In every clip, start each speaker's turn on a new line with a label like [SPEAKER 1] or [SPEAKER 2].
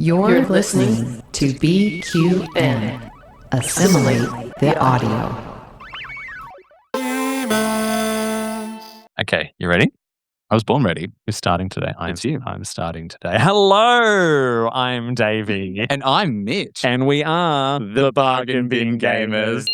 [SPEAKER 1] You're listening to BQN. Assimilate the audio.
[SPEAKER 2] Okay, you ready?
[SPEAKER 3] I was born ready.
[SPEAKER 2] We're starting today.
[SPEAKER 3] I'm
[SPEAKER 2] starting today. Hello, I'm Davey.
[SPEAKER 3] And I'm Mitch.
[SPEAKER 2] And we are the Bargain Bin Gamers.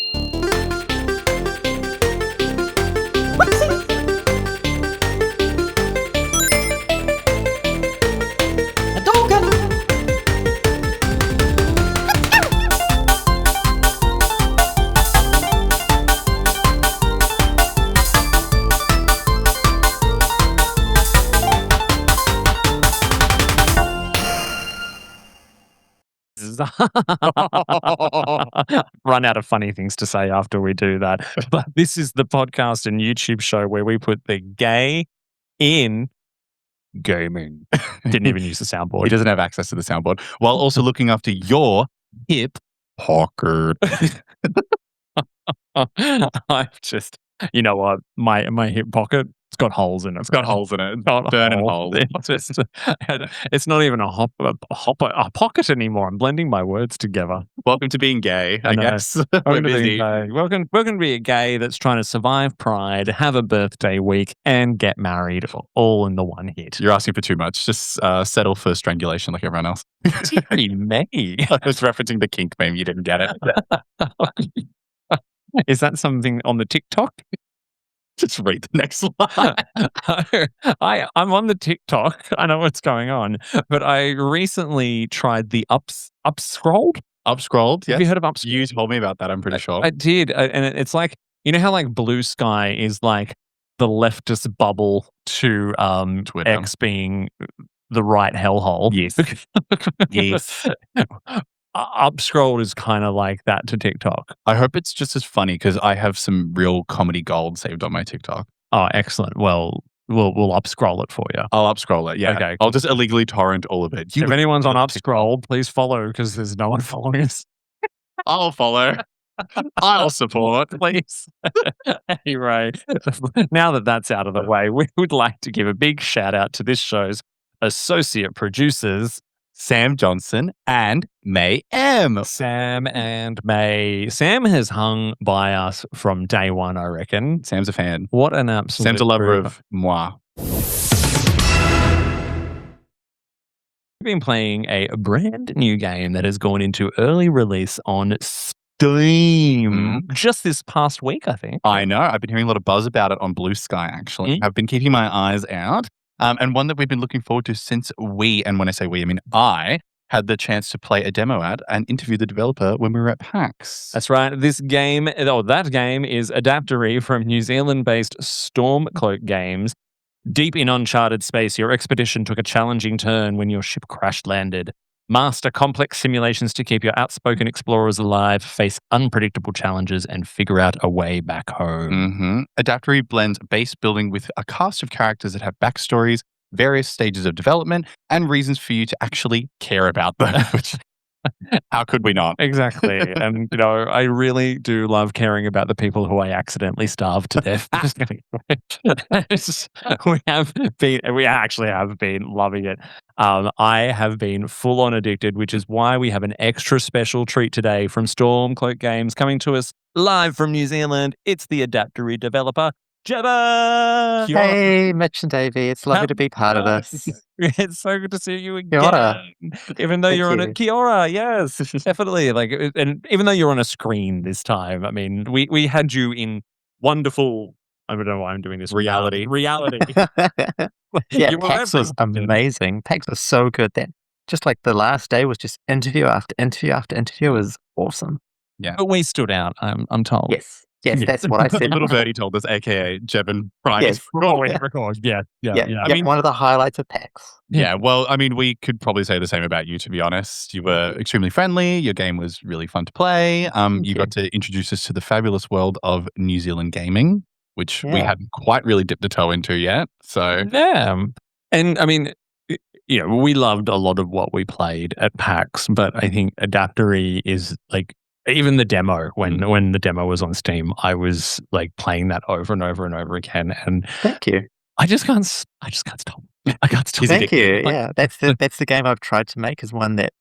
[SPEAKER 2] Run out of funny things to say after we do that. But this is the podcast and YouTube show where we put the gay in gaming. Didn't even use the soundboard.
[SPEAKER 3] He doesn't have access to the soundboard. While also looking after your hip pocket.
[SPEAKER 2] I've just, you know what? My hip pocket, it's got holes in it.
[SPEAKER 3] It's got holes in it. Burning holes.
[SPEAKER 2] It's not even a pocket anymore. I'm blending my words together.
[SPEAKER 3] Welcome to being gay, I guess.
[SPEAKER 2] Welcome to being gay. Welcome to be a gay that's trying to survive Pride, have a birthday week, and get married all in the one hit.
[SPEAKER 3] You're asking for too much. Just settle for strangulation like everyone else.
[SPEAKER 2] Deary me.
[SPEAKER 3] I was referencing the kink meme. You didn't get it.
[SPEAKER 2] Is that something on the TikTok?
[SPEAKER 3] Just read the next line.
[SPEAKER 2] I'm on the TikTok. I know what's going on, but I recently tried the upscrolled.
[SPEAKER 3] Upscrolled, yes.
[SPEAKER 2] Have you heard of upscrolled?
[SPEAKER 3] You told me about that, I'm pretty sure.
[SPEAKER 2] I did. And it's like, you know how like Blue Sky is like the leftist bubble to
[SPEAKER 3] Twitter.
[SPEAKER 2] X being the right hellhole?
[SPEAKER 3] Yes. Yes.
[SPEAKER 2] Upscrolled is kind of like that to TikTok.
[SPEAKER 3] I hope it's just as funny because I have some real comedy gold saved on my TikTok.
[SPEAKER 2] Oh, excellent. Well, we'll upscroll it for you.
[SPEAKER 3] I'll upscroll it, yeah.
[SPEAKER 2] Okay.
[SPEAKER 3] I'll just illegally torrent all of it.
[SPEAKER 2] If anyone's on upscroll, please follow because there's no one following us.
[SPEAKER 3] I'll follow. I'll support.
[SPEAKER 2] Please. Anyway, now that that's out of the way, we would like to give a big shout out to this show's associate producers,
[SPEAKER 3] Sam Johnson and Mei M.
[SPEAKER 2] Sam and Mei. Sam has hung by us from day one, I reckon.
[SPEAKER 3] Sam's a fan.
[SPEAKER 2] What an absolute
[SPEAKER 3] Sam's a lover
[SPEAKER 2] group.
[SPEAKER 3] of moi.
[SPEAKER 2] We've been playing a brand new game that has gone into early release on Steam just this past week, I think.
[SPEAKER 3] I know. I've been hearing a lot of buzz about it on Blue Sky, actually. I've been keeping my eyes out. And one that we've been looking forward to since and when I say we, I mean I, had the chance to play a demo at and interview the developer when we were at PAX.
[SPEAKER 2] That's right. That game is Adaptory from New Zealand-based Stormcloak Games. Deep in uncharted space, your expedition took a challenging turn when your ship crash-landed. Master complex simulations to keep your outspoken explorers alive, face unpredictable challenges, and figure out a way back home.
[SPEAKER 3] Adaptory blends base building with a cast of characters that have backstories, various stages of development, and reasons for you to actually care about them. Which, how could we not?
[SPEAKER 2] Exactly. And, you know, I really do love caring about the people who I accidentally starved to death. We actually have been loving it. I have been full on addicted, which is why we have an extra special treat today from Stormcloak Games coming to us live from New Zealand. It's the Adaptory developer, Jevon.
[SPEAKER 4] Hey, Mitch and Davey. It's lovely to be part of this.
[SPEAKER 2] It's so good to see you again.
[SPEAKER 4] Kia ora.
[SPEAKER 2] Even though
[SPEAKER 4] Thank
[SPEAKER 2] you're on
[SPEAKER 4] you.
[SPEAKER 2] a Kia ora, yes, definitely. And even though you're on a screen this time, I mean, we had you in wonderful. I don't know why I'm doing this. Reality.
[SPEAKER 4] Yeah,
[SPEAKER 2] You were
[SPEAKER 4] PAX was
[SPEAKER 2] everything.
[SPEAKER 4] amazing. PAX was so good. That just like the last day was just interview after interview after interview. It was awesome.
[SPEAKER 2] But we stood out. I'm told.
[SPEAKER 4] Yes, that's what I said.
[SPEAKER 3] Little birdie told us, aka Jevon Prime.
[SPEAKER 4] Yes.
[SPEAKER 2] Yeah.
[SPEAKER 4] I mean, one of the highlights of PAX.
[SPEAKER 3] Yeah, well, I mean, we could probably say the same about you, to be honest. You were extremely friendly. Your game was really fun to play. You got to introduce us to the fabulous world of New Zealand gaming, which we hadn't quite really dipped a toe into yet. So
[SPEAKER 2] Yeah. And I mean, you know, we loved a lot of what we played at PAX, but I think Adaptory is like, even the demo, when the demo was on Steam, I was like playing that over and over and over again. And
[SPEAKER 4] Thank you.
[SPEAKER 2] I just can't stop. I got to
[SPEAKER 4] Thank you. Yeah, that's the game I've tried to make, is one that,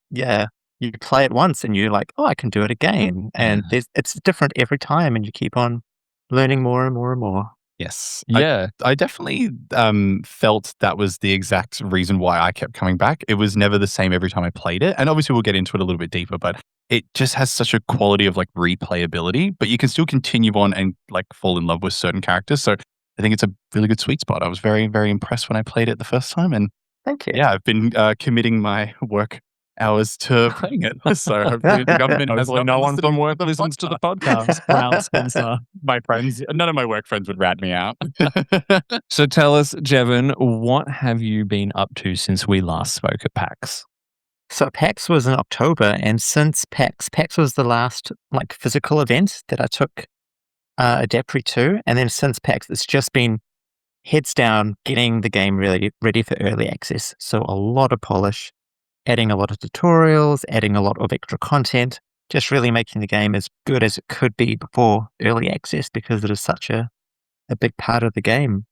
[SPEAKER 4] you play it once and you're like, oh, I can do it again. And it's different every time, and you keep on learning more and more and more.
[SPEAKER 3] Yes.
[SPEAKER 2] Yeah.
[SPEAKER 3] I definitely felt that was the exact reason why I kept coming back. It was never the same every time I played it. And obviously we'll get into it a little bit deeper, but it just has such a quality of like replayability, but you can still continue on and like fall in love with certain characters. So I think it's a really good sweet spot. I was very, very impressed when I played it the first time. And
[SPEAKER 4] Thank you.
[SPEAKER 3] yeah, I've been committing my work hours to playing it. So hopefully the government has
[SPEAKER 2] Hopefully no one from work
[SPEAKER 3] the
[SPEAKER 2] listens to the podcast. Lars Scenza.
[SPEAKER 3] My friends, none of my work friends would rat me out.
[SPEAKER 2] So tell us, Jevon, what have you been up to since we last spoke at PAX?
[SPEAKER 4] So PAX was in October, and since PAX was the last like physical event that I took Adaptory to, and then since PAX, it's just been heads down getting the game really ready for early access. So a lot of polish, adding a lot of tutorials, adding a lot of extra content, just really making the game as good as it could be before early access, because it is such a big part of the game.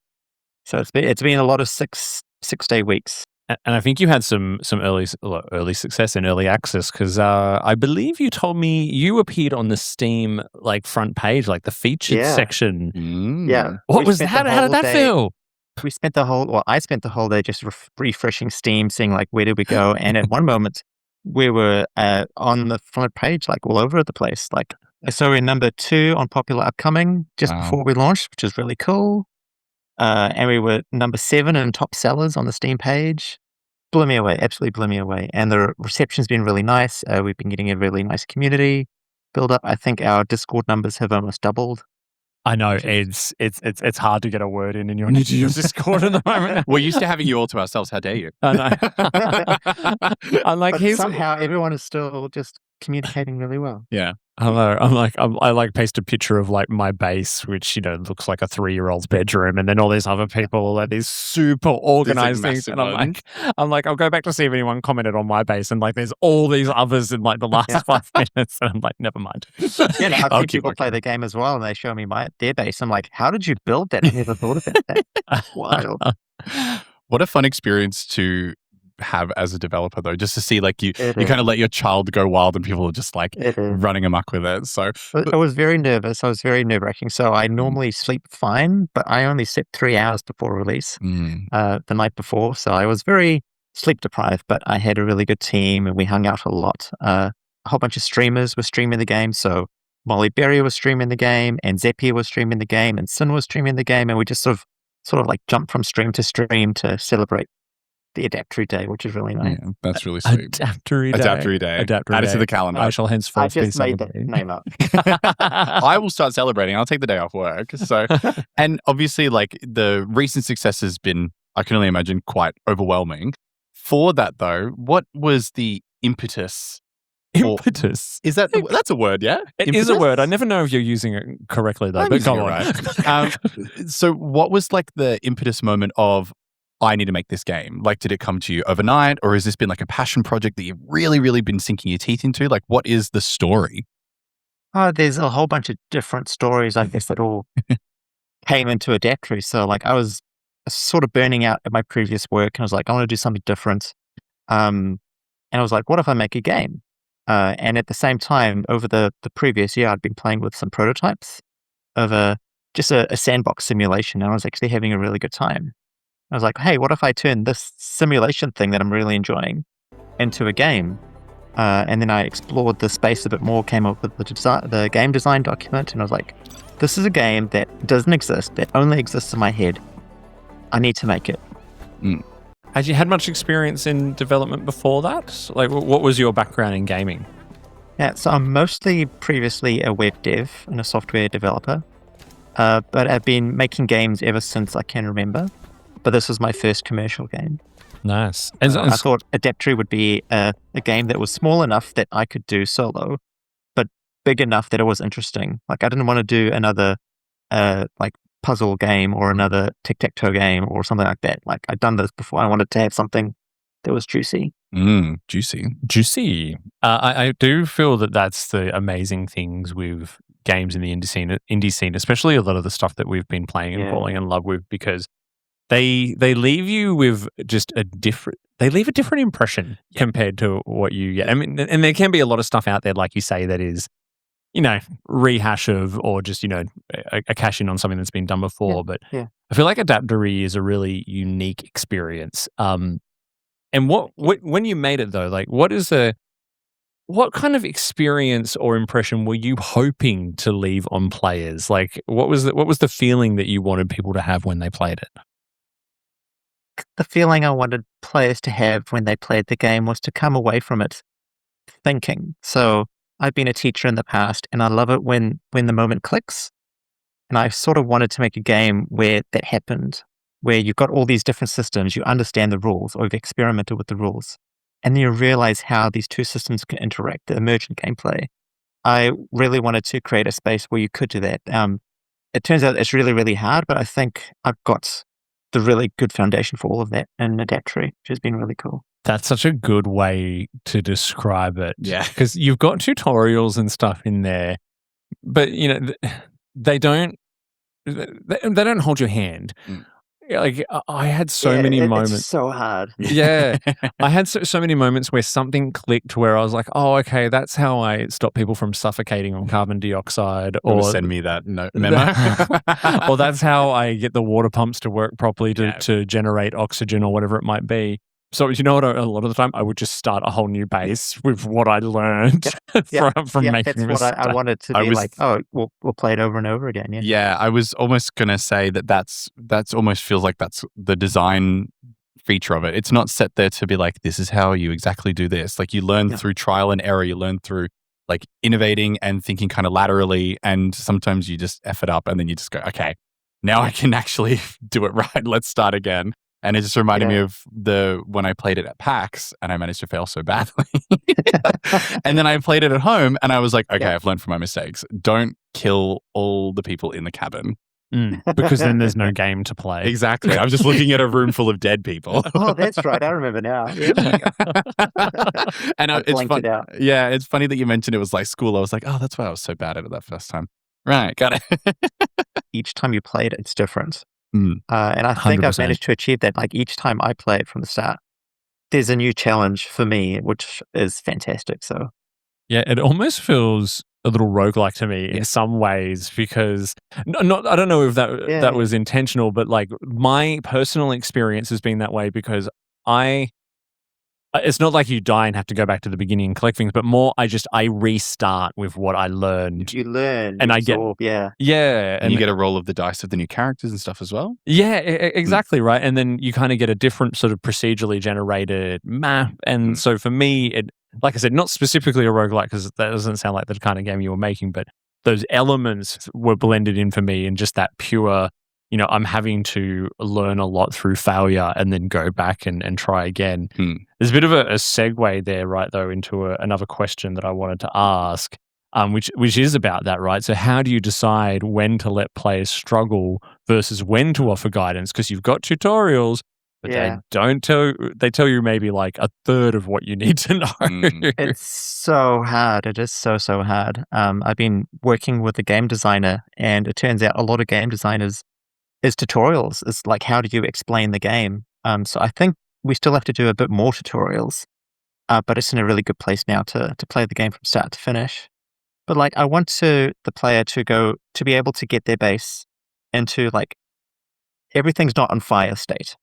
[SPEAKER 4] So it's been a lot of 6-day weeks.
[SPEAKER 2] And I think you had some early success in early access, because I believe you told me you appeared on the Steam like front page, like the featured section.
[SPEAKER 4] Yeah.
[SPEAKER 2] What was that? How did that feel?
[SPEAKER 4] I spent the whole day just refreshing Steam, seeing like where did we go. And at one moment, we were on the front page, like all over the place. Like, so we're number 2 on popular upcoming just before we launched, which is really cool. And we were number 7 in top sellers on the Steam page. Blew me away, absolutely blew me away. And the reception's been really nice. We've been getting a really nice community build up. I think our Discord numbers have almost doubled.
[SPEAKER 2] I know it's hard to get a word in your Discord at the moment.
[SPEAKER 3] We're used to having you all to ourselves. How dare you?
[SPEAKER 2] I know. I'm like,
[SPEAKER 4] somehow everyone is still just communicating really well.
[SPEAKER 3] Yeah.
[SPEAKER 2] I paste a picture of like my base, which looks like a 3-year-old's bedroom, and then all these other people at these super organized things, and I'm like, I'll go back to see if anyone commented on my base, and like there's all these others in like the last 5 minutes, and I'm like, never mind.
[SPEAKER 4] Yeah, I've seen people play the game as well, and they show me their base. I'm like, how did you build that? I never thought of it. That's wild.
[SPEAKER 3] What a fun experience to have as a developer, though, just to see like you kind of let your child go wild and people are just like running amok with it. So
[SPEAKER 4] I was very nervous. I was very nerve-wracking. So I normally sleep fine, but I only slept 3 hours before release the night before. So I was very sleep deprived, but I had a really good team and we hung out a lot. A whole bunch of streamers were streaming the game. So Molly Berry was streaming the game, and Zapier was streaming the game, and Sin was streaming the game, and we just sort of like jumped from stream to stream to celebrate the Adaptory Day, which is really nice.
[SPEAKER 3] Yeah, that's really sweet.
[SPEAKER 2] Adaptory Day.
[SPEAKER 3] Add it to the calendar.
[SPEAKER 2] I shall henceforth
[SPEAKER 4] I just made that name up.
[SPEAKER 3] I will start celebrating. I'll take the day off work. So, and obviously, like the recent success has been, I can only imagine, quite overwhelming. For that, though, what was the impetus?
[SPEAKER 2] Impetus?
[SPEAKER 3] Is that that's a word? Yeah,
[SPEAKER 2] it is a word. I never know if you're using it correctly though. But go on.
[SPEAKER 3] Right. So, what was like the impetus moment of, I need to make this game? Like, did it come to you overnight, or has this been like a passion project that you've really, really been sinking your teeth into? Like, what is the story?
[SPEAKER 4] There's a whole bunch of different stories, I guess, that all came into Adaptory. So, like, I was sort of burning out at my previous work, and I was like, I want to do something different. And I was like, what if I make a game? And at the same time, over the previous year, I'd been playing with some prototypes of just a sandbox simulation, and I was actually having a really good time. I was like, hey, what if I turn this simulation thing that I'm really enjoying into a game? And then I explored the space a bit more, came up with the game design document, and I was like, this is a game that doesn't exist, that only exists in my head. I need to make it.
[SPEAKER 2] Had you had much experience in development before that? Like, what was your background in gaming?
[SPEAKER 4] Yeah, so I'm mostly previously a web dev and a software developer, but I've been making games ever since I can remember. But this was my first commercial game.
[SPEAKER 2] Nice.
[SPEAKER 4] I thought Adaptory would be a game that was small enough that I could do solo, but big enough that it was interesting. Like, I didn't want to do another like puzzle game or another tic-tac-toe game or something like that. Like, I'd done this before. I wanted to have something that was juicy.
[SPEAKER 2] Juicy. I do feel that that's the amazing things with games in the indie scene, especially a lot of the stuff that we've been playing and falling in love with, because they leave you with just a different impression compared to what you get. I mean, and there can be a lot of stuff out there, like you say, that is, rehash of, or just, a cash in on something that's been done before. But I feel like Adaptory is a really unique experience. And when you made it though, like what kind of experience or impression were you hoping to leave on players? Like what was the feeling that you wanted people to have when they played it?
[SPEAKER 4] The feeling I wanted players to have when they played the game was to come away from it thinking. So I've been a teacher in the past, and I love it when the moment clicks. And I sort of wanted to make a game where that happened, where you've got all these different systems, you understand the rules, or you've experimented with the rules, and then you realize how these two systems can interact, the emergent gameplay. I really wanted to create a space where you could do that. It turns out it's really, really hard, but I think I've got the really good foundation for all of that in Adaptory, which has been really cool.
[SPEAKER 2] That's such a good way to describe it.
[SPEAKER 3] Yeah.
[SPEAKER 2] Because you've got tutorials and stuff in there, but they don't hold your hand. Like I had so many moments.
[SPEAKER 4] It's so hard.
[SPEAKER 2] Yeah. I had so many moments where something clicked where I was like, oh, okay, that's how I stop people from suffocating on carbon dioxide. Or
[SPEAKER 3] send me that memo.
[SPEAKER 2] Or that's how I get the water pumps to work properly to generate oxygen or whatever it might be. So you know what? A lot of the time, I would just start a whole new base with what I learned from making
[SPEAKER 4] that's what I wanted to be we'll play it over and over again.
[SPEAKER 3] Yeah, I was almost gonna say that's almost feels like that's the design feature of it. It's not set there to be like, this is how you exactly do this. Like you learn through trial and error. You learn through like innovating and thinking kind of laterally. And sometimes you just F it up and then you just go, okay, now I can actually do it right. Let's start again. And it just reminded me of when I played it at PAX and I managed to fail so badly. And then I played it at home and I was like, okay, I've learned from my mistakes. Don't kill all the people in the cabin.
[SPEAKER 2] Because then there's no game to play.
[SPEAKER 3] Exactly. I'm just looking at a room full of dead people.
[SPEAKER 4] Oh, that's right. I remember now.
[SPEAKER 3] And
[SPEAKER 4] it's funny.
[SPEAKER 3] Yeah, it's funny that you mentioned it was like school. I was like, oh, that's why I was so bad at it that first time. Right, got it.
[SPEAKER 4] Each time you play it, it's different. And I think
[SPEAKER 2] 100%.
[SPEAKER 4] I've managed to achieve that. Like each time I play it from the start, there's a new challenge for me, which is fantastic. So
[SPEAKER 2] yeah, it almost feels a little roguelike to me in some ways because I don't know if that was intentional, but like my personal experience has been that way because it's not like you die and have to go back to the beginning and collect things, but more I restart with what I learned.
[SPEAKER 4] You learn,
[SPEAKER 2] and
[SPEAKER 4] absorb,
[SPEAKER 2] and
[SPEAKER 3] you get a roll of the dice of the new characters and stuff as well.
[SPEAKER 2] Yeah, exactly right. And then you kind of get a different sort of procedurally generated map. And so for me, it, like I said, not specifically a roguelike because that doesn't sound like the kind of game you were making, but those elements were blended in for me, and just that pure, I'm having to learn a lot through failure and then go back and try again. There's a bit of a segue there, right, though, into another question that I wanted to ask, which is about that, right? So how do you decide when to let players struggle versus when to offer guidance? Because you've got tutorials, but they tell you maybe like a third of what you need to know.
[SPEAKER 4] It's so hard. It is so hard. I've been working with a game designer, and it turns out a lot of game designers is tutorials. It's like, how do you explain the game? So I think we still have to do a bit more tutorials, but it's in a really good place now to play the game from start to finish. But like, I want the player to be able to get their base into like, everything's not on fire state.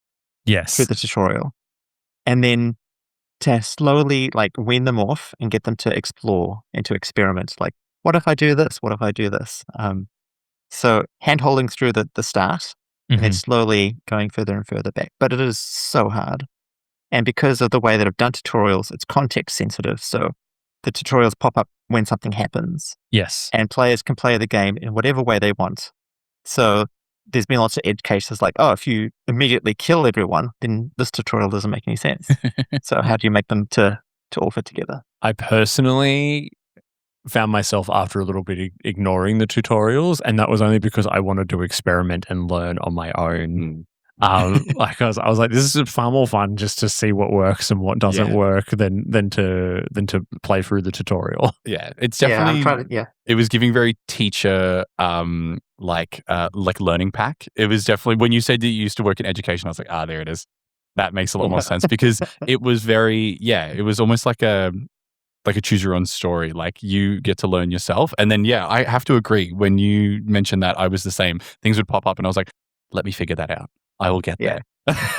[SPEAKER 2] Yes.
[SPEAKER 4] Through the tutorial. And then to slowly like wean them off and get them to explore and to experiment. Like, what if I do this? What if I do this? So hand-holding through the start and then slowly going further and further back. But it is so hard. And because of the way that I've done tutorials, it's context sensitive. So the tutorials pop up when something happens.
[SPEAKER 2] Yes.
[SPEAKER 4] And players can play the game in whatever way they want. So there's been lots of edge cases like, oh, if you immediately kill everyone, then this tutorial doesn't make any sense. So how do you make them to all fit together?
[SPEAKER 2] I personally found myself after a little bit ignoring the tutorials, and that was only because I wanted to experiment and learn on my own. Like I was like, this is far more fun just to see what works and what doesn't work than to play through the tutorial.
[SPEAKER 3] Yeah, it's definitely. It was giving very teacher like learning pack. It was definitely when you said that you used to work in education, I was like, there it is. That makes a lot more sense because it was very it was almost like a choose your own story. Like you get to learn yourself, and then I have to agree. When you mentioned that, I was the same. Things would pop up, and I was like, let me figure that out. I will get there.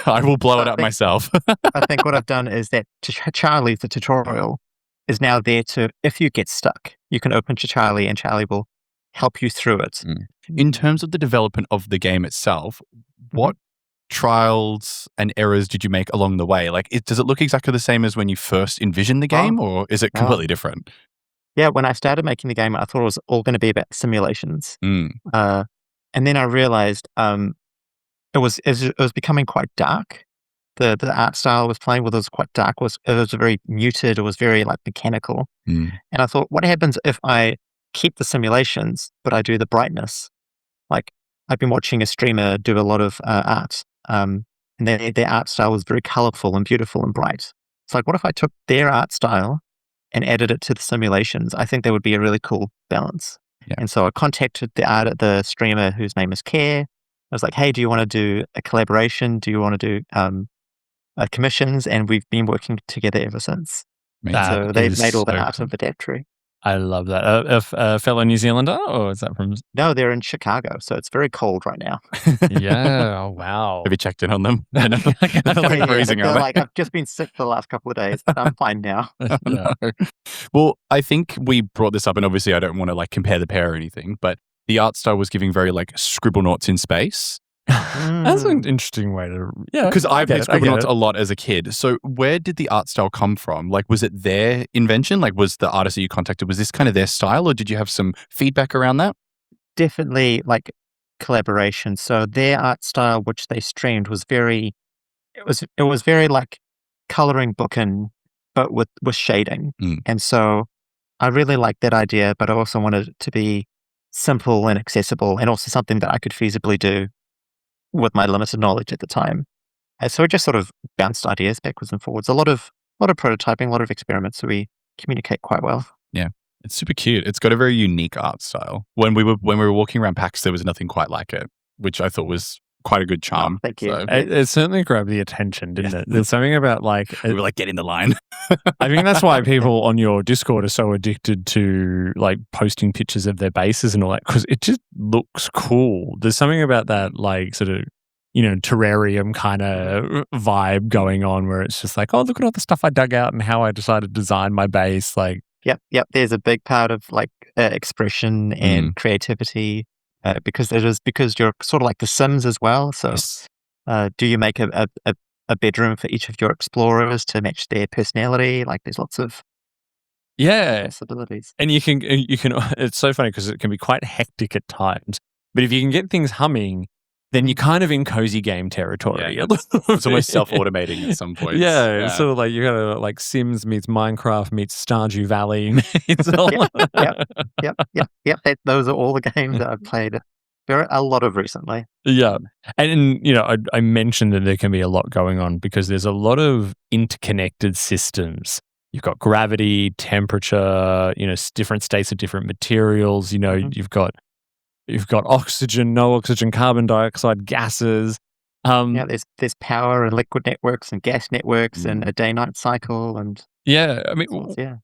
[SPEAKER 3] I will blow it up myself.
[SPEAKER 4] I think what I've done is that Charlie, the tutorial, is now there to, if you get stuck, you can open to Charlie and Charlie will help you through it.
[SPEAKER 3] In terms of the development of the game itself, what trials and errors did you make along the way? Like, does it look exactly the same as when you first envisioned the game, or is it completely different?
[SPEAKER 4] Yeah, when I started making the game, I thought it was all going to be about simulations. And then I realized it was becoming quite dark. The art style I was playing with was quite dark. It was very muted. It was very like mechanical. And I thought, what happens if I keep the simulations, but I do the brightness? Like I've been watching a streamer do a lot of art, and their art style was very colorful and beautiful and bright. It's like, what if I took their art style and added it to the simulations? I think that would be a really cool balance. And so I contacted the streamer whose name is Care. I was like, hey, do you want to do a collaboration? Do you want to do commissions? And we've been working together ever since. So they've made all the art of Adaptory.
[SPEAKER 2] I love that. A fellow New Zealander, or is that from?
[SPEAKER 4] No, they're in Chicago, so it's very cold right now.
[SPEAKER 2] Yeah. Oh, wow.
[SPEAKER 3] Have you checked in on them? Freezing,
[SPEAKER 4] like, I've just been sick for the last couple of days, but I'm fine now.
[SPEAKER 3] No. Well, I think we brought this up, and obviously I don't want to like compare the pair or anything, but the art style was giving very like Scribblenauts in space.
[SPEAKER 2] That's an interesting way to... Yeah.
[SPEAKER 3] Because I played Scribblenauts a lot as a kid. So where did the art style come from? Like, was it their invention? Like, was the artist that you contacted, was this kind of their style, or did you have some feedback around that?
[SPEAKER 4] Definitely like collaboration. So their art style, which they streamed, was very... It was very like coloring booking, but with shading. And so I really liked that idea, but I also wanted it to be simple and accessible, and also something that I could feasibly do with my limited knowledge at the time. And so it just sort of bounced ideas backwards and forwards. A lot of prototyping, a lot of experiments. So we communicate quite well.
[SPEAKER 3] Yeah, it's super cute. It's got a very unique art style. When we were walking around PAX, there was nothing quite like it, which I thought was quite a good charm.
[SPEAKER 4] Thank you.
[SPEAKER 3] So,
[SPEAKER 2] it certainly grabbed the attention, didn't it? There's something about like...
[SPEAKER 3] we were like, get in the line.
[SPEAKER 2] I think that's why people on your Discord are so addicted to like posting pictures of their bases and all that, because it just looks cool. There's something about that like sort of, terrarium kind of vibe going on where it's just like, oh, look at all the stuff I dug out and how I decided to design my base. Like,
[SPEAKER 4] Yep. There's a big part of like expression and creativity. Because you're sort of like the Sims as well. So do you make a bedroom for each of your explorers to match their personality? Like there's lots of possibilities.
[SPEAKER 2] And you can it's so funny because it can be quite hectic at times. But if you can get things humming, then you're kind of in cozy game territory.
[SPEAKER 3] Yeah. It's almost self-automating at some point.
[SPEAKER 2] Yeah, it's sort of like you got to like Sims meets Minecraft meets Stardew Valley.
[SPEAKER 4] Yep. Those are all the games that I've played a lot of recently.
[SPEAKER 2] Yeah. And I mentioned that there can be a lot going on because there's a lot of interconnected systems. You've got gravity, temperature, different states of different materials. You've got oxygen, no oxygen, carbon dioxide, gases.
[SPEAKER 4] There's power and liquid networks and gas networks and a day-night cycle and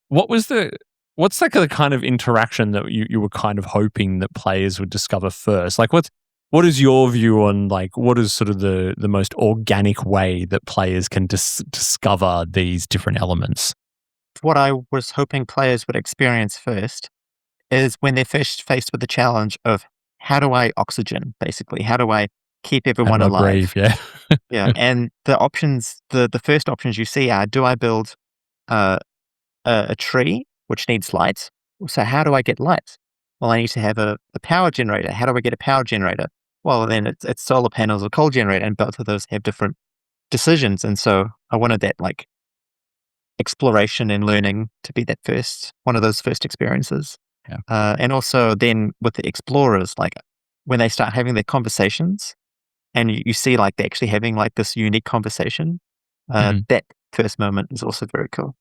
[SPEAKER 2] what's like the kind of interaction that you were kind of hoping that players would discover first? Like what is your view on like what is sort of the most organic way that players can discover these different elements?
[SPEAKER 4] What I was hoping players would experience first is when they're first faced with the challenge of how do I oxygen, basically? How do I keep everyone alive?
[SPEAKER 2] Yeah.
[SPEAKER 4] And the options, the first options you see are, do I build a tree which needs light? So how do I get light? Well, I need to have a power generator. How do I get a power generator? Well, then it's solar panels or coal generator, and both of those have different decisions. And so I wanted that like exploration and learning to be one of those first experiences.
[SPEAKER 3] Yeah.
[SPEAKER 4] And also then with the explorers, like when they start having their conversations, and you see like they're actually having like this unique conversation. That first moment is also very cool.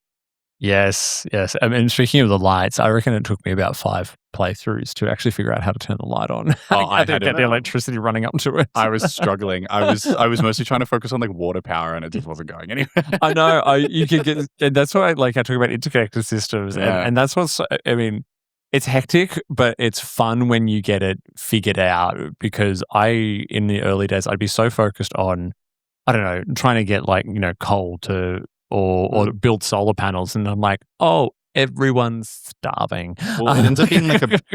[SPEAKER 2] Yes. I mean, speaking of the lights, I reckon it took me about 5 playthroughs to actually figure out how to turn the light on. I didn't get the electricity running up to it.
[SPEAKER 3] I was struggling. I was mostly trying to focus on like water power, and it just wasn't going anywhere.
[SPEAKER 2] I know. You can get, and that's why I talk about interconnected systems, and that's what's. I mean, it's hectic, but it's fun when you get it figured out. Because in the early days, I'd be so focused on, I don't know, trying to get coal to. Or build solar panels, and I'm like, oh, everyone's starving.
[SPEAKER 3] Well, it ends up being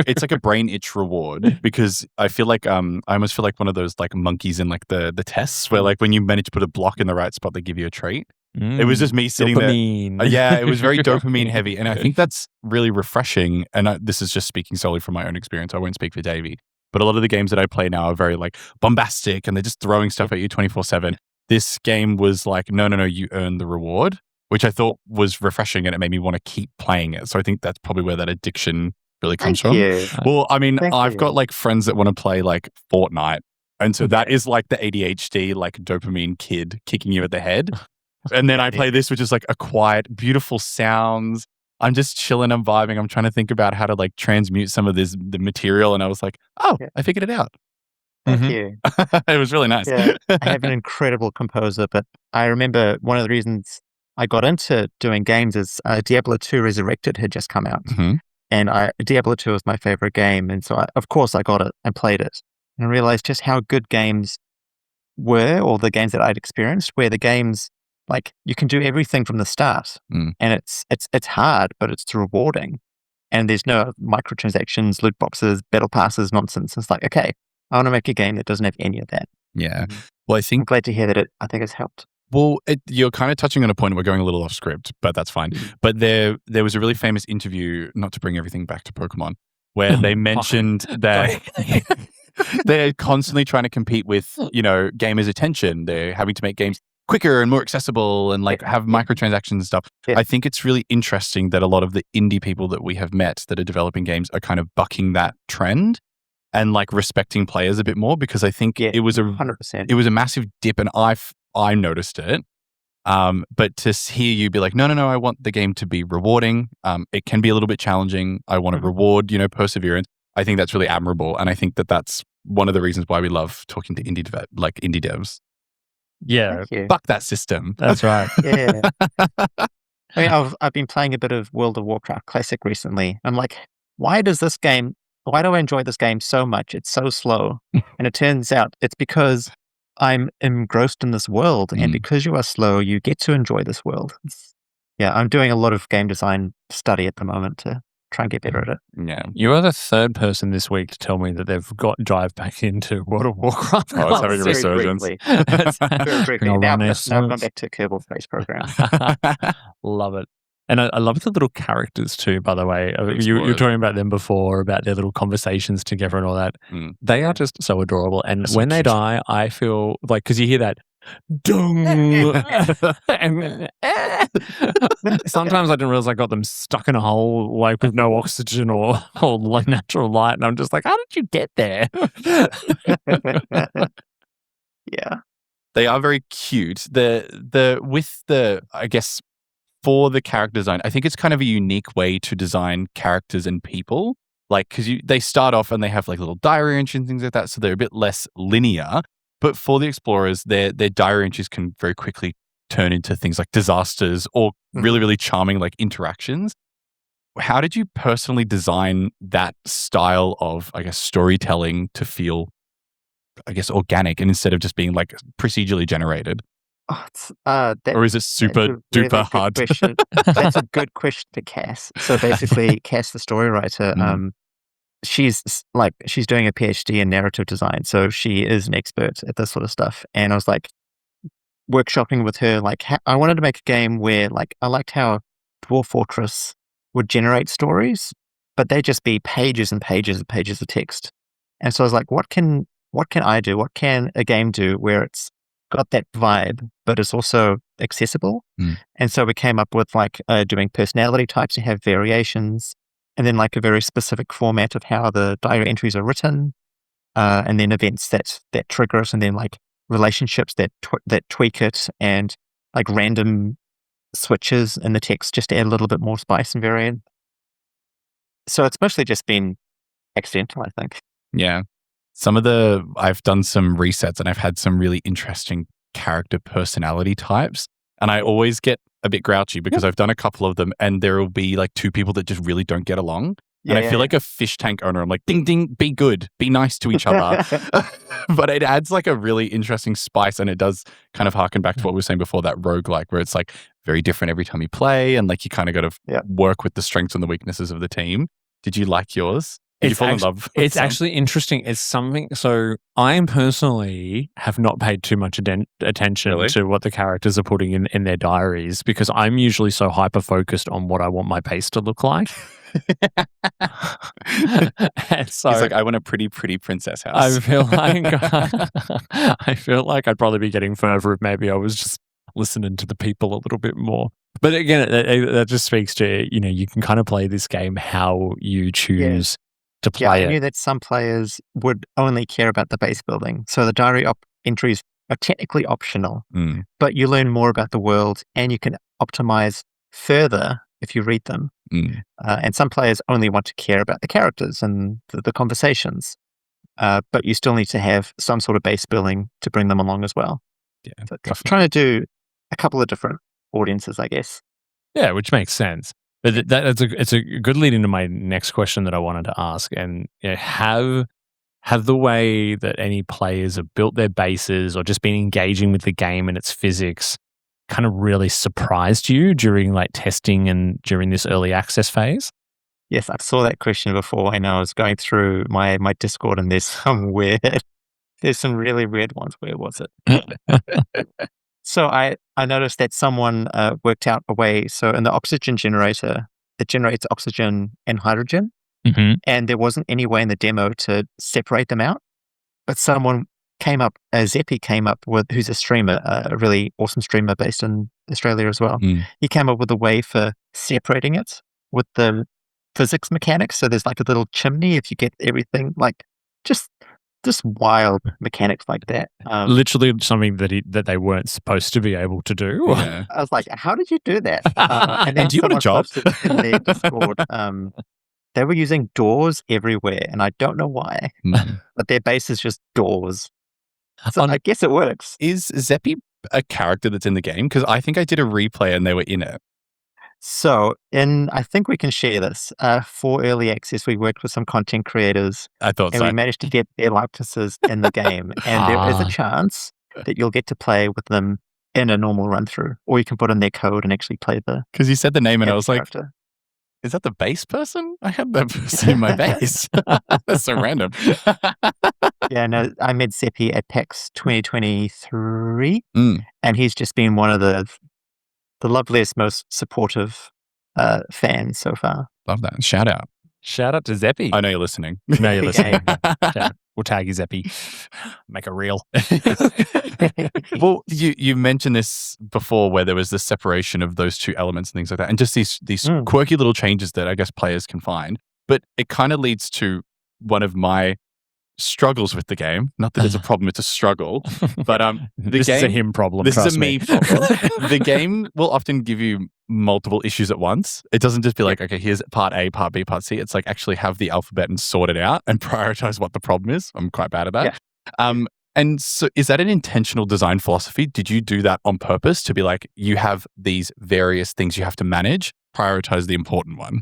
[SPEAKER 3] it's like a brain itch reward, because I feel like I almost feel like one of those like monkeys in like the tests where like when you manage to put a block in the right spot, they give you a treat. It was just me sitting
[SPEAKER 2] dopamine.
[SPEAKER 3] there. Yeah, it was very dopamine heavy, and I think that's really refreshing. And this is just speaking solely from my own experience. I won't speak for Davey, but a lot of the games that I play now are very like bombastic, and they're just throwing stuff at you 24/7. This game was like, no, you earn the reward, which I thought was refreshing, and it made me want to keep playing it. So I think that's probably where that addiction really comes from. Well, I mean, I've got like friends that want to play like Fortnite. And so that is like the ADHD, like dopamine kid kicking you at the head. And then I play this, which is like a quiet, beautiful sounds. I'm just chilling and vibing. I'm trying to think about how to like transmute some of the material. And I was like, oh, I figured it out.
[SPEAKER 4] Thank you.
[SPEAKER 3] It was really nice.
[SPEAKER 4] Yeah, I have an incredible composer, but I remember one of the reasons I got into doing games is Diablo 2 Resurrected had just come out. And Diablo 2 was my favorite game. And so, of course, I got it and played it and realized just how good games were, or the games that I'd experienced, where the games, like, you can do everything from the start. And it's hard, but it's rewarding. And there's no microtransactions, loot boxes, battle passes, nonsense. It's like, okay, I want to make a game that doesn't have any of that.
[SPEAKER 3] Yeah. Well, I'm
[SPEAKER 4] glad to hear that I think it's helped.
[SPEAKER 3] Well, you're kind of touching on a point. We're going a little off script, but that's fine. But there was a really famous interview, not to bring everything back to Pokemon, where they mentioned that they're constantly trying to compete with, gamers' attention. They're having to make games quicker and more accessible and like have microtransactions and stuff. I think it's really interesting that a lot of the indie people that we have met that are developing games are kind of bucking that trend and like respecting players a bit more, because I think it was
[SPEAKER 4] 100%.
[SPEAKER 3] It was a massive dip, and I noticed it. But to hear you be like, no, I want the game to be rewarding. It can be a little bit challenging. I want to reward, perseverance. I think that's really admirable, and I think that that's one of the reasons why we love talking to indie devs.
[SPEAKER 2] Yeah,
[SPEAKER 3] fuck that system.
[SPEAKER 2] That's right.
[SPEAKER 4] Yeah. I mean, I've been playing a bit of World of Warcraft Classic recently. I'm like, why do I enjoy this game so much? It's so slow. And it turns out it's because I'm engrossed in this world. And because you are slow, you get to enjoy this world. I'm doing a lot of game design study at the moment to try and get better at it.
[SPEAKER 3] Yeah.
[SPEAKER 2] You are the third person this week to tell me that they've got dive back into World of Warcraft.
[SPEAKER 3] Oh, it's having a resurgence.
[SPEAKER 4] Very briefly. Now I've gone back to Kerbal Space Program.
[SPEAKER 2] Love it. And I love the little characters too, by the way. You were talking about them before, about their little conversations together and all that. They are just so adorable. And when they die, I feel like, because you hear that, dung, and sometimes I didn't realize I got them stuck in a hole, like with no oxygen or natural light. And I'm just like, how did you get there?
[SPEAKER 4] Yeah.
[SPEAKER 3] They are very cute. I guess, for the character design, I think it's kind of a unique way to design characters and people. Like, because they start off and they have like little diary entries and things like that, so they're a bit less linear. But for the explorers, their diary entries can very quickly turn into things like disasters or really, really charming like interactions. How did you personally design that style of, I guess, storytelling to feel, I guess, organic, and instead of just being like procedurally generated? Or is it super duper hard?
[SPEAKER 4] That's a good question to Cass. So basically, Cass, the story writer, she's doing a PhD in narrative design, so she is an expert at this sort of stuff. And I was like workshopping with her, like I wanted to make a game where, like, I liked how Dwarf Fortress would generate stories, but they'd just be pages and pages and pages of text. And so I was like, what can I do? What can a game do where it's got that vibe, but it's also accessible? And so we came up with like doing personality types to have variations, and then like a very specific format of how the diary entries are written. and then events that trigger it, and then like relationships that tweak it, and like random switches in the text just to add a little bit more spice and variant. So it's mostly just been accidental, I think.
[SPEAKER 3] Yeah. I've done some resets and I've had some really interesting character personality types. And I always get a bit grouchy because I've done a couple of them and there will be like two people that just really don't get along. And I feel like a fish tank owner. I'm like, ding, ding, be good, be nice to each other. But it adds like a really interesting spice, and it does kind of harken back to what we were saying before, that roguelike, where it's like very different every time you play, and like you kind of got to work with the strengths and the weaknesses of the team. Did you like yours? Did you fall in love?
[SPEAKER 2] It's actually interesting. It's something. So I personally have not paid too much attention to what the characters are putting in their diaries, because I'm usually so hyper focused on what I want my base to look like. And so
[SPEAKER 3] he's like, I want a pretty princess house.
[SPEAKER 2] I feel like I'd probably be getting further if maybe I was just listening to the people a little bit more. But again, that just speaks to, you can kind of play this game how you choose to play it.
[SPEAKER 4] I knew that some players would only care about the base building. So the diary entries are technically optional, but you learn more about the world and you can optimize further if you read them. And some players only want to care about the characters and the conversations, but you still need to have some sort of base building to bring them along as well.
[SPEAKER 3] Yeah,
[SPEAKER 4] so trying to do a couple of different audiences, I guess.
[SPEAKER 2] Yeah, which makes sense. But it's a good lead into my next question that I wanted to ask. And have the way that any players have built their bases or just been engaging with the game and its physics kind of really surprised you during like testing and during this early access phase?
[SPEAKER 4] Yes, I saw that question before, and I was going through my Discord, and there's some really weird ones. Where was it? So I noticed that someone worked out a way. So in the oxygen generator, it generates oxygen and hydrogen, and there wasn't any way in the demo to separate them out. But someone Zeppy came up with, who's a streamer, a really awesome streamer based in Australia as well. He came up with a way for separating it with the physics mechanics. So there's like a little chimney if you get everything, like just wild mechanics like that.
[SPEAKER 2] Literally something that they weren't supposed to be able to do.
[SPEAKER 3] Yeah.
[SPEAKER 4] I was like, how did you do that? And then
[SPEAKER 3] do you want a job?
[SPEAKER 4] In their Discord, they were using doors everywhere, and I don't know why, but their base is just doors. So I guess it works.
[SPEAKER 3] Is Zeppy a character that's in the game? Because I think I did a replay and they were in it.
[SPEAKER 4] So I think we can share this. For early access, we worked with some content creators.
[SPEAKER 3] I thought
[SPEAKER 4] and we managed to get their likenesses in the game. And there is a chance that you'll get to play with them in a normal run through, or you can put in their code and actually play the.
[SPEAKER 3] Because you said the name and I was
[SPEAKER 4] character.
[SPEAKER 3] like, is that the base person? I had that person in my base. That's so random.
[SPEAKER 4] Yeah, no, I met Zeppy at PAX 2023, and he's just been one of the loveliest, most supportive fans so far.
[SPEAKER 3] Love that. Shout out
[SPEAKER 2] to Zeppy.
[SPEAKER 3] I know you're listening.
[SPEAKER 2] No, you're listening. We'll tag you, Zeppy. Make a reel.
[SPEAKER 3] Well, you mentioned this before, where there was the separation of those two elements and things like that, and just these quirky little changes that I guess players can find. But it kind of leads to one of my struggles with the game. Not that it's a problem, it's a struggle. But
[SPEAKER 2] this is a him problem.
[SPEAKER 3] This is a me problem. The game will often give you multiple issues at once. It doesn't just be like, okay, here's part A, part B, part C. It's like actually have the alphabet and sort it out and prioritize what the problem is. I'm quite bad at that. Yeah. And so is that an intentional design philosophy? Did you do that on purpose to be like, you have these various things you have to manage, prioritize the important one?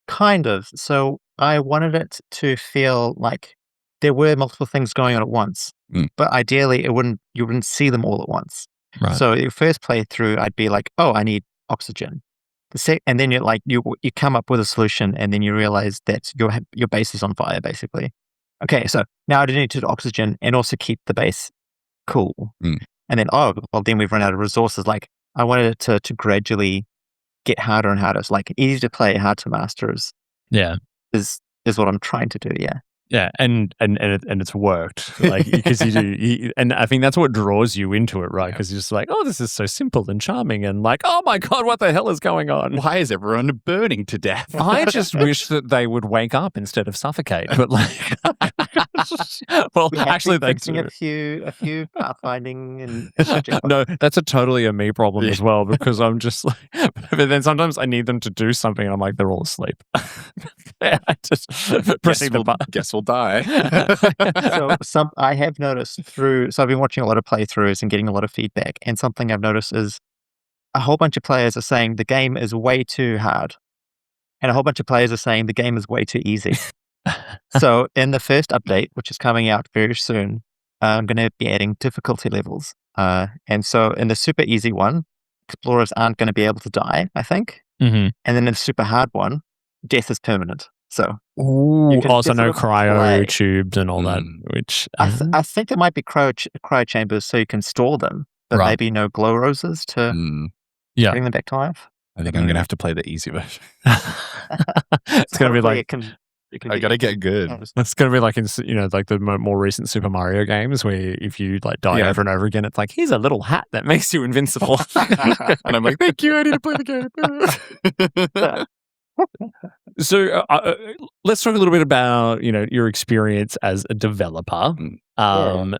[SPEAKER 4] Kind of. So I wanted it to feel like there were multiple things going on at once, but ideally you wouldn't see them all at once.
[SPEAKER 2] Right.
[SPEAKER 4] So your first playthrough, I'd be like, oh, I need oxygen. And then you're like, you come up with a solution, and then you realize that your base is on fire, basically. Okay, so now I need to do oxygen and also keep the base cool. And then, then we've run out of resources. Like I wanted it to gradually get harder and harder. It's like easy to play, hard to master is what I'm trying to do. Yeah.
[SPEAKER 2] Yeah, and it's worked, like, because and I think that's what draws you into it, right? Because you're just like, oh, this is so simple and charming, and like, oh my god, what the hell is going on?
[SPEAKER 3] Why is everyone burning to death?
[SPEAKER 2] I just wish that they would wake up instead of suffocate. But like, well, actually, they
[SPEAKER 4] fixing
[SPEAKER 2] do.
[SPEAKER 4] a few pathfinding and
[SPEAKER 2] No, that's totally a me problem as well, because I'm just like, but then sometimes I need them to do something, and I'm like, they're all asleep. I just pressing the button.
[SPEAKER 3] Guess we'll die.
[SPEAKER 4] So I have noticed so I've been watching a lot of playthroughs and getting a lot of feedback, and something I've noticed is a whole bunch of players are saying the game is way too hard, and a whole bunch of players are saying the game is way too easy. So in the first update, which is coming out very soon, I'm going to be adding difficulty levels. And so in the super easy one, explorers aren't going to be able to die, I think.
[SPEAKER 2] Mm-hmm.
[SPEAKER 4] And then in the super hard one, death is permanent. So
[SPEAKER 2] also no
[SPEAKER 4] sort of
[SPEAKER 2] cryo
[SPEAKER 4] play.
[SPEAKER 2] tubes and all that, which
[SPEAKER 4] I think there might be cryo chambers so you can store them, but
[SPEAKER 2] Right.
[SPEAKER 4] maybe no glow roses to bring them back to life.
[SPEAKER 3] I think I'm going to have to play the easy version.
[SPEAKER 2] it's going to be like,
[SPEAKER 3] I got to get good.
[SPEAKER 2] it's going to be like in, like the more recent Super Mario games where if you like die over and over again, it's like, here's a little hat that makes you invincible.
[SPEAKER 3] And I'm like, thank you, I need to play the game.
[SPEAKER 2] So let's talk a little bit about, your experience as a developer.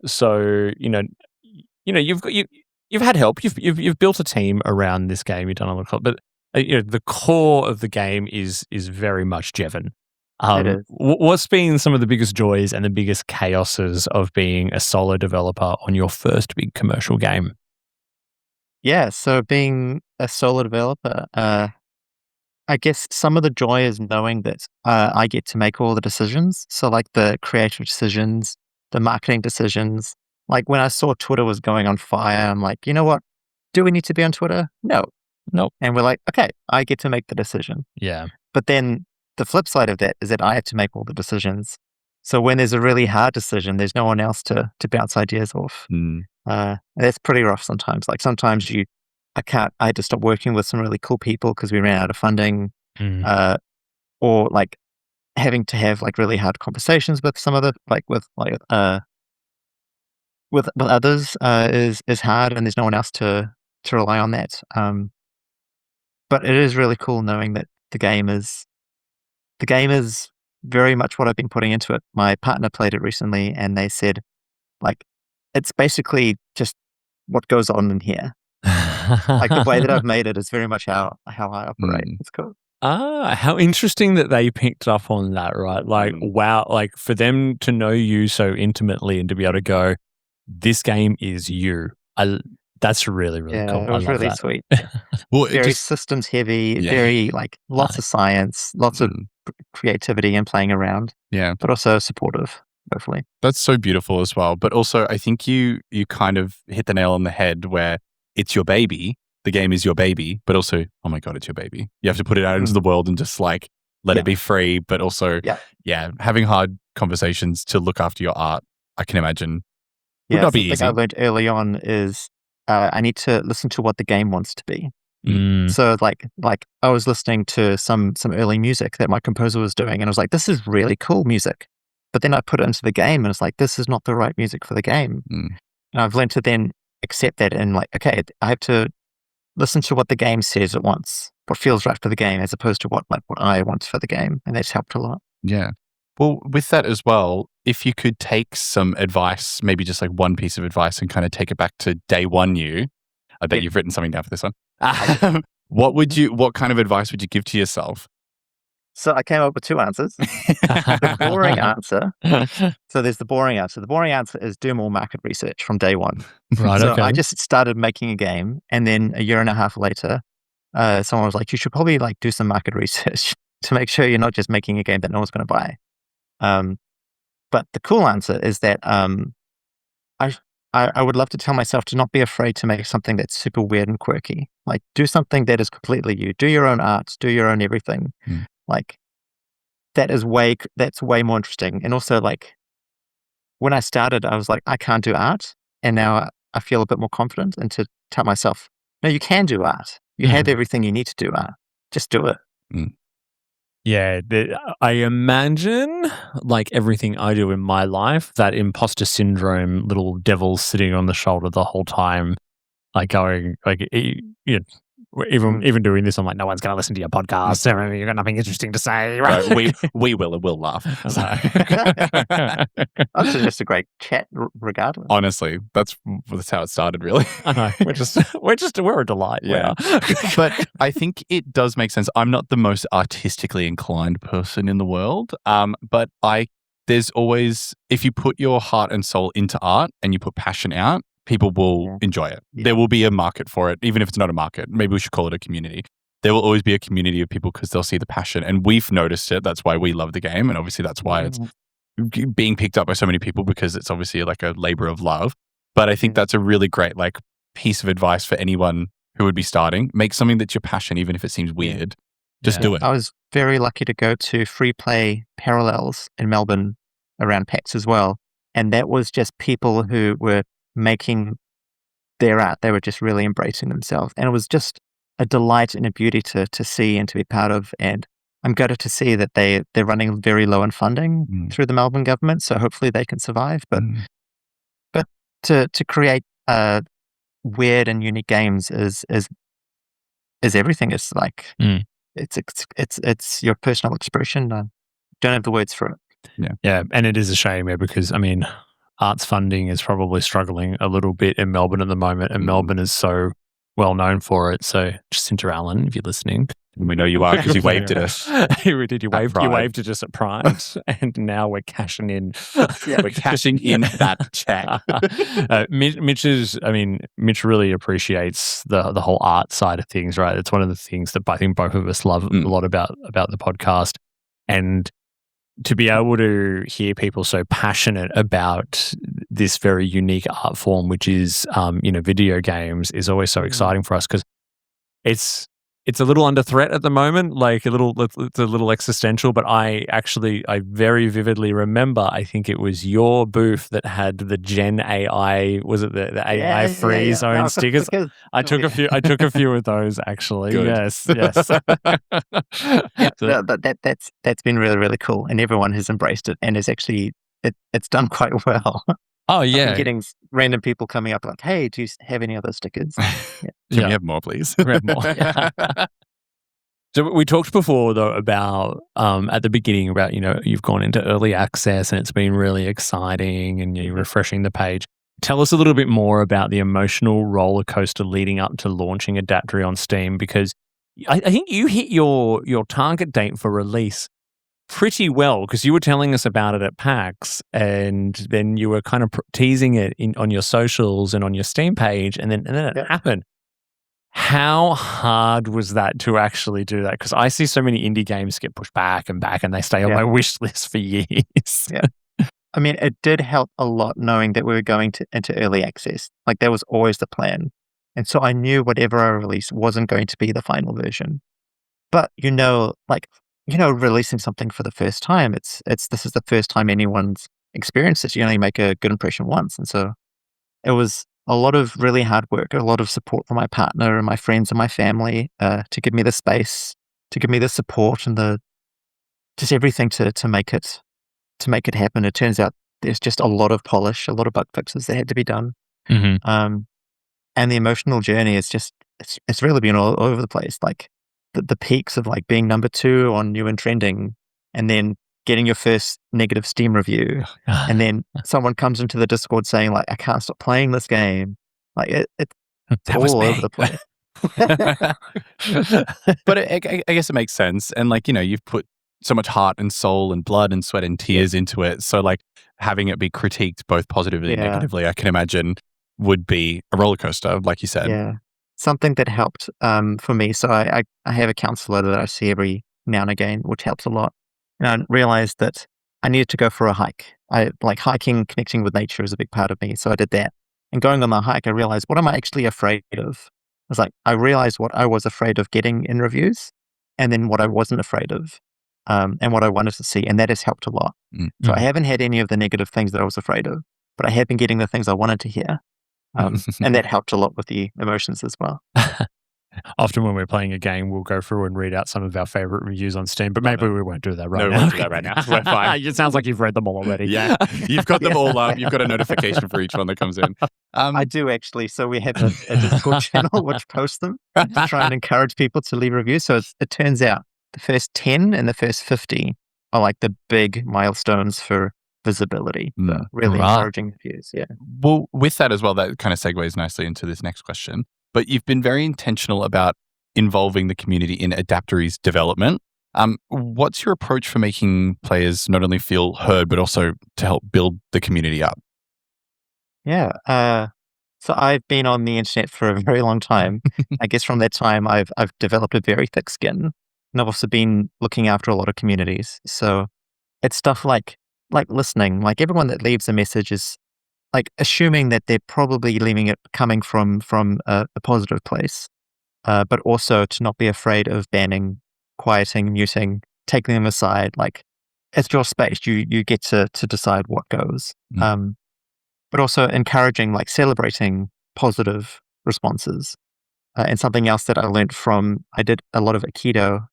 [SPEAKER 2] So, you've had help. You've built a team around this game. You've done a lot of, but the core of the game is very much Jevon.
[SPEAKER 4] It is.
[SPEAKER 2] What's been some of the biggest joys and the biggest chaoses of being a solo developer on your first big commercial game?
[SPEAKER 4] Yeah, so being a solo developer, I guess some of the joy is knowing that I get to make all the decisions. So like the creative decisions, the marketing decisions. Like when I saw Twitter was going on fire, I'm like, you know what? Do we need to be on Twitter? No.
[SPEAKER 2] Nope.
[SPEAKER 4] And we're like, okay, I get to make the decision.
[SPEAKER 2] Yeah.
[SPEAKER 4] But then the flip side of that is that I have to make all the decisions. So when there's a really hard decision, there's no one else to bounce ideas off. That's pretty rough sometimes. Like sometimes I had to stop working with some really cool people because we ran out of funding, or like having to have like really hard conversations with some of the with others is hard, and there's no one else to rely on that. But it is really cool knowing that the game is very much what I've been putting into it. My partner played it recently, and they said, like, it's basically just what goes on in here. Like the way that I've made it is very much how I operate. It's cool.
[SPEAKER 2] How interesting that they picked up on that, right? Like, wow, like for them to know you so intimately and to be able to go, this game is you. That's really, really cool.
[SPEAKER 4] It was really sweet.
[SPEAKER 3] Well,
[SPEAKER 4] very systems heavy, very like lots of science, lots of creativity and playing around.
[SPEAKER 3] Yeah.
[SPEAKER 4] But also supportive, hopefully.
[SPEAKER 3] That's so beautiful as well. But also I think you kind of hit the nail on the head where it's your baby. The game is your baby, but also, oh my God, it's your baby. You have to put it out into the world and just like let it be free, but also, having hard conversations to look after your art, I can imagine, would not be easy.
[SPEAKER 4] Something I learned early on is I need to listen to what the game wants to be. So like I was listening to some early music that my composer was doing, and I was like, this is really cool music. But then I put it into the game, and it's like, this is not the right music for the game. And I've learned to then accept that and like, okay, I have to listen to what the game says it wants, what feels right for the game, as opposed to what I want for the game. And that's helped a lot.
[SPEAKER 3] Yeah. Well, with that as well, if you could take some advice, maybe just like one piece of advice and kind of take it back to day one you, I bet you've written something down for this one. What kind of advice would you give to yourself?
[SPEAKER 4] So I came up with two answers. The boring answer. So there's the boring answer. The boring answer is do more market research from day one.
[SPEAKER 2] Right.
[SPEAKER 4] So
[SPEAKER 2] Okay.
[SPEAKER 4] I just started making a game, and then a year and a half later, someone was like, you should probably like do some market research to make sure you're not just making a game that no one's going to buy. But the cool answer is that I would love to tell myself to not be afraid to make something that's super weird and quirky. Like do something that is completely you. Do your own art. Do your own everything. Like that's way more interesting. And also like when I started, I was like, I can't do art. And now I feel a bit more confident, and to tell myself, no, you can do art. You have everything you need to do art. Just do it.
[SPEAKER 2] Yeah, I imagine, like everything I do in my life, that imposter syndrome, little devil sitting on the shoulder the whole time, like going, like, even doing this, I'm like, no one's going to listen to your podcast. You've got nothing interesting to say, right?
[SPEAKER 3] Right, we will and we'll laugh.
[SPEAKER 4] That's just a great chat, regardless.
[SPEAKER 3] Honestly, that's how it started, really.
[SPEAKER 2] I know. We're a delight.
[SPEAKER 3] Yeah. But I think it does make sense. I'm not the most artistically inclined person in the world. But there's always, if you put your heart and soul into art and you put passion out, people will enjoy it. Yeah. There will be a market for it, even if it's not a market. Maybe we should call it a community. There will always be a community of people because they'll see the passion. And we've noticed it. That's why we love the game. And obviously that's why it's being picked up by so many people, because it's obviously like a labor of love. But I think that's a really great like piece of advice for anyone who would be starting. Make something that's your passion, even if it seems weird. Just do it.
[SPEAKER 4] I was very lucky to go to free play parallels in Melbourne around PAX as well. And that was just people who were making their art. They were just really embracing themselves. And it was just a delight and a beauty to see and to be part of. And I'm gutted to see that they're running very low in funding through the Melbourne government. So hopefully they can survive. But to create weird and unique games is everything. It's like it's your personal expression. I don't have the words for it.
[SPEAKER 2] Yeah, and it is a shame, because I mean, arts funding is probably struggling a little bit in Melbourne at the moment, and Melbourne is so well known for it. So Jacinta Allen, if you're listening.
[SPEAKER 3] We know you are because you waved at us.
[SPEAKER 2] You did. You waved at us at Pride, and now we're cashing in.
[SPEAKER 3] We're cashing in that check.
[SPEAKER 2] Mitch really appreciates the whole art side of things, right? It's one of the things that I think both of us love a lot about the podcast, and to be able to hear people so passionate about this very unique art form, which is video games, is always so exciting for us, because it's a little under threat at the moment, it's a little existential, but I very vividly remember, I think it was your booth that had the Gen AI, was it the AI free zone stickers? I took a few of those actually.
[SPEAKER 3] Good.
[SPEAKER 2] Yes.
[SPEAKER 4] That's been really, really cool. And everyone has embraced it, and it's done quite well.
[SPEAKER 2] Oh yeah,
[SPEAKER 4] I'm getting random people coming up like, "Hey, do you have any other stickers?"
[SPEAKER 3] Can we have more, please?
[SPEAKER 2] We have more. So we talked before though about at the beginning about you've gone into early access and it's been really exciting and you're refreshing the page. Tell us a little bit more about the emotional roller coaster leading up to launching Adaptory on Steam, because I think you hit your target date for release pretty well, because you were telling us about it at PAX, and then you were kind of teasing it on your socials and on your Steam page, and then it happened. How hard was that to actually do that? Because I see so many indie games get pushed back and they stay on my wish list for years.
[SPEAKER 4] I mean, it did help a lot knowing that we were going into early access. Like, that was always the plan. And so I knew whatever I released wasn't going to be the final version. But, releasing something for the first time, this is the first time anyone's experienced this. You only make a good impression once. And so it was a lot of really hard work, a lot of support from my partner and my friends and my family to give me the space, to give me the support and just everything to make it happen. It turns out there's just a lot of polish, a lot of bug fixes that had to be done. And the emotional journey is just, it's really been all over the place. Like the peaks of like being number 2 on new and trending, and then getting your first negative Steam review, and then someone comes into the Discord saying like, I can't stop playing this game. Like it's all over the place.
[SPEAKER 3] But I guess it makes sense. And like, you've put so much heart and soul and blood and sweat and tears into it. So like having it be critiqued both positively and negatively, I can imagine would be a roller coaster, like you said.
[SPEAKER 4] Yeah. Something that helped for me. So I have a counselor that I see every now and again, which helps a lot. And I realized that I needed to go for a hike. I like hiking, connecting with nature is a big part of me. So I did that. And going on the hike, I realized, what am I actually afraid of? I realized what I was afraid of getting in reviews, and then what I wasn't afraid of, and what I wanted to see. And that has helped a lot. So I haven't had any of the negative things that I was afraid of, but I have been getting the things I wanted to hear. And that helped a lot with the emotions as well.
[SPEAKER 2] Often when we're playing a game, we'll go through and read out some of our favorite reviews on Steam, but maybe we won't do that right
[SPEAKER 3] No, we
[SPEAKER 2] now.
[SPEAKER 3] won't do that right now. We're fine.
[SPEAKER 2] It sounds like you've read them all already.
[SPEAKER 3] Yeah, you've got them all up. You've got a notification for each one that comes in.
[SPEAKER 4] I do actually. So we have a Discord channel which posts them to try and encourage people to leave reviews. So it turns out the first 10 and the first 50 are like the big milestones for visibility. So really encouraging reviews. Yeah.
[SPEAKER 3] Well, with that as well, that kind of segues nicely into this next question. But you've been very intentional about involving the community in Adaptory's development. What's your approach for making players not only feel heard, but also to help build the community up?
[SPEAKER 4] Yeah. So I've been on the internet for a very long time. I guess from that time, I've developed a very thick skin, and I've also been looking after a lot of communities. So it's stuff like listening. Like everyone that leaves a message is like assuming that they're probably leaving it coming from a positive place, but also to not be afraid of banning, quieting, muting, taking them aside. Like it's your space. You get to decide what goes. But also encouraging, like celebrating positive responses. And something else that I learned I did a lot of Aikido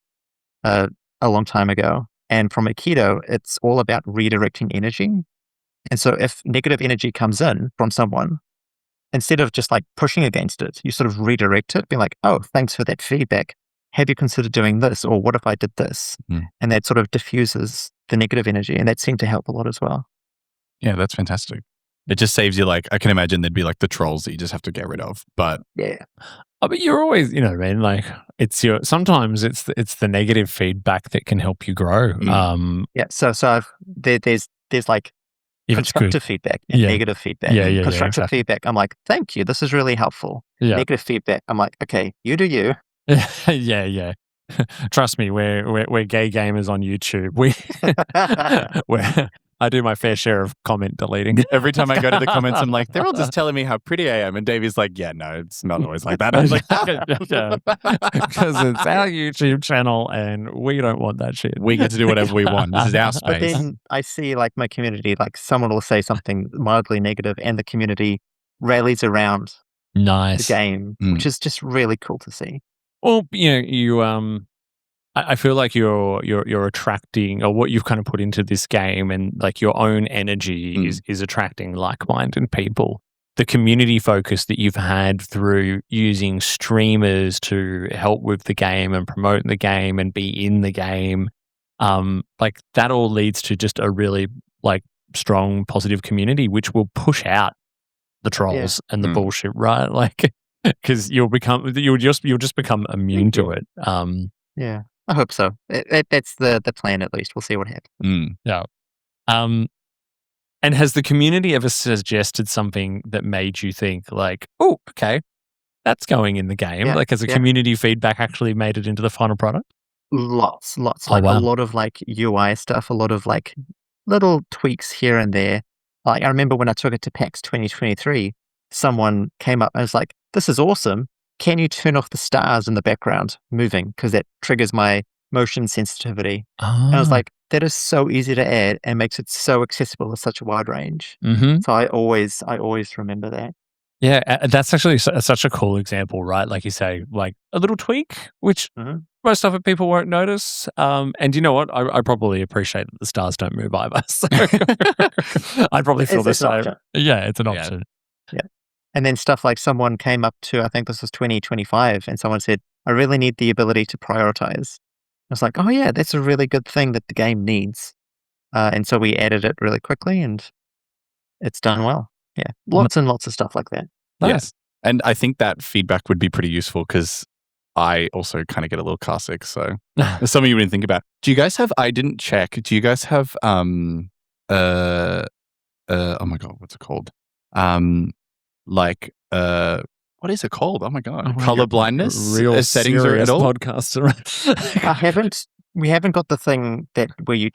[SPEAKER 4] a long time ago. And from Aikido, it's all about redirecting energy. And so if negative energy comes in from someone, instead of just like pushing against it, you sort of redirect it, be like, oh, thanks for that feedback. Have you considered doing this? Or what if I did this? And that sort of diffuses the negative energy. And that seemed to help a lot as well.
[SPEAKER 3] Yeah, that's fantastic. It just saves you, like, I can imagine there'd be like the trolls that you just have to get rid of. But
[SPEAKER 4] yeah.
[SPEAKER 2] But you're always, man, like sometimes it's the negative feedback that can help you grow.
[SPEAKER 4] Yeah. So there's like constructive feedback and negative feedback. Constructive feedback, I'm like, thank you. This is really helpful. Negative feedback, I'm like, okay, you do you.
[SPEAKER 2] Yeah. Trust me, we're gay gamers on YouTube. I do my fair share of comment deleting.
[SPEAKER 3] Every time I go to the comments, I'm like, they're all just telling me how pretty I am. And Davey's like, yeah, no, it's not always like that. I was like,
[SPEAKER 2] because it's our YouTube channel and we don't want that shit.
[SPEAKER 3] We get to do whatever we want. This is our space.
[SPEAKER 4] But then I see like my community, like someone will say something mildly negative and the community rallies around the game, which is just really cool to see.
[SPEAKER 2] Well, I feel like you're attracting, or what you've kind of put into this game, and like your own energy is attracting like-minded people. The community focus that you've had through using streamers to help with the game and promote the game and be in the game, like that all leads to just a really like strong, positive community, which will push out the trolls and the bullshit, right? Like, because you'll just become immune to it.
[SPEAKER 4] Yeah. I hope so. That's the plan, at least. We'll see what happens.
[SPEAKER 2] Yeah. And has the community ever suggested something that made you think like, oh, okay, that's going in the game? Like, has the community feedback actually made it into the final product?
[SPEAKER 4] Lots. Like a lot of like UI stuff, a lot of like little tweaks here and there. Like I remember when I took it to PAX 2023, someone came up and was like, this is awesome. Can you turn off the stars in the background moving? Because that triggers my motion sensitivity. And I was like, that is so easy to add and makes it so accessible at such a wide range. So I always remember that.
[SPEAKER 2] Yeah, that's actually such a cool example, right? Like you say, like a little tweak, which most of it people won't notice. And you know what? I probably appreciate that the stars don't move either. So I probably feel the same. Yeah, it's an option.
[SPEAKER 4] Yeah. And then stuff like someone came up to, I think this was 2025, and someone said, I really need the ability to prioritize. I was like, oh yeah, that's a really good thing that the game needs. And so we added it really quickly and it's done well. Yeah. Lots and lots of stuff like that.
[SPEAKER 2] Nice.
[SPEAKER 3] Yes. And I think that feedback would be pretty useful because I also kind of get a little car sick. So there's something you wouldn't think about. Do you guys have, I didn't check, do you guys have, oh my God, what's it called? What is it called? Oh my God. Color blindness?
[SPEAKER 2] Real
[SPEAKER 3] settings or at all?
[SPEAKER 2] Podcaster.
[SPEAKER 4] We haven't got the thing that where it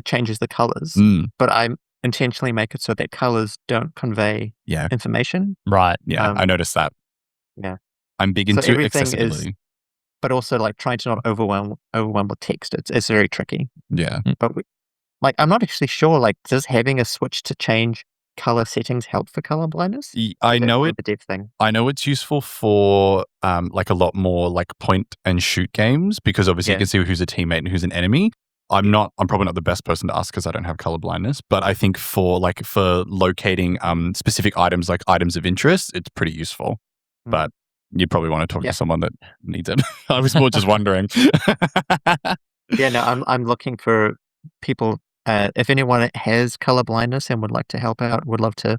[SPEAKER 4] changes the colors, but I intentionally make it so that colors don't convey information.
[SPEAKER 2] Right.
[SPEAKER 3] Yeah. I noticed that.
[SPEAKER 4] Yeah.
[SPEAKER 3] I'm big into accessibility.
[SPEAKER 4] But also like trying to not overwhelm with text. It's very tricky.
[SPEAKER 3] Yeah.
[SPEAKER 4] But I'm not actually sure, like, does having a switch to change color settings help for color blindness?
[SPEAKER 3] I know
[SPEAKER 4] That's
[SPEAKER 3] it.
[SPEAKER 4] the dev thing.
[SPEAKER 3] I know it's useful for like a lot more like point and shoot games because obviously you
[SPEAKER 4] Yeah.
[SPEAKER 3] can see who's a teammate and who's an enemy. I'm probably not the best person to ask because I don't have color blindness, but I think for locating specific items like items of interest, it's pretty useful.
[SPEAKER 4] Mm.
[SPEAKER 3] But you probably want to talk
[SPEAKER 4] Yeah.
[SPEAKER 3] to someone that needs it. I was more just wondering.
[SPEAKER 4] Yeah, no, I'm looking for people. If anyone has color blindness and would like to help out, would love to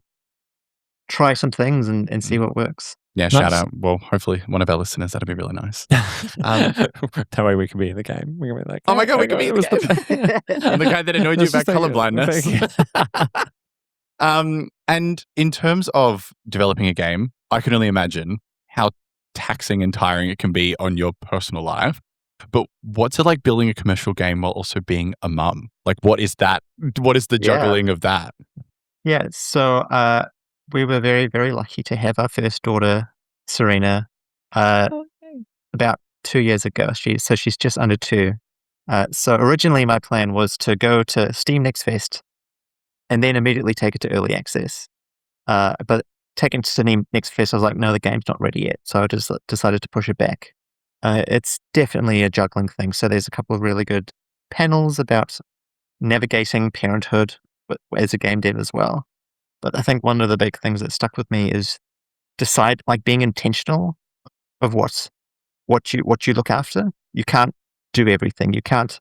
[SPEAKER 4] try some things and see what works.
[SPEAKER 3] Yeah,
[SPEAKER 2] Nice.
[SPEAKER 3] shout out. Well, hopefully one of our listeners, that'd be really nice.
[SPEAKER 2] That way we can be in the game. We can be like,
[SPEAKER 3] Oh my God, we can be in the game. I'm the guy that annoyed you
[SPEAKER 2] Let's
[SPEAKER 3] about
[SPEAKER 2] just take
[SPEAKER 3] color
[SPEAKER 2] it.
[SPEAKER 3] blindness. And in terms of developing a game, I can only imagine how taxing and tiring it can be on your personal life. But what's it like building a commercial game while also being a mum? Like, what is that? What is the
[SPEAKER 4] Yeah.
[SPEAKER 3] juggling of that?
[SPEAKER 4] Yeah, so we were very, very lucky to have our first daughter, Serena, about 2 years ago. She's just under 2. So originally my plan was to go to Steam Next Fest and then immediately take it to early access. But taking it to Steam Next Fest, I was like, no, the game's not ready yet. So I just decided to push it back. It's definitely a juggling thing. So there's a couple of really good panels about navigating parenthood as a game dev as well. But I think one of the big things that stuck with me is being intentional of what you look after. You can't do everything. You can't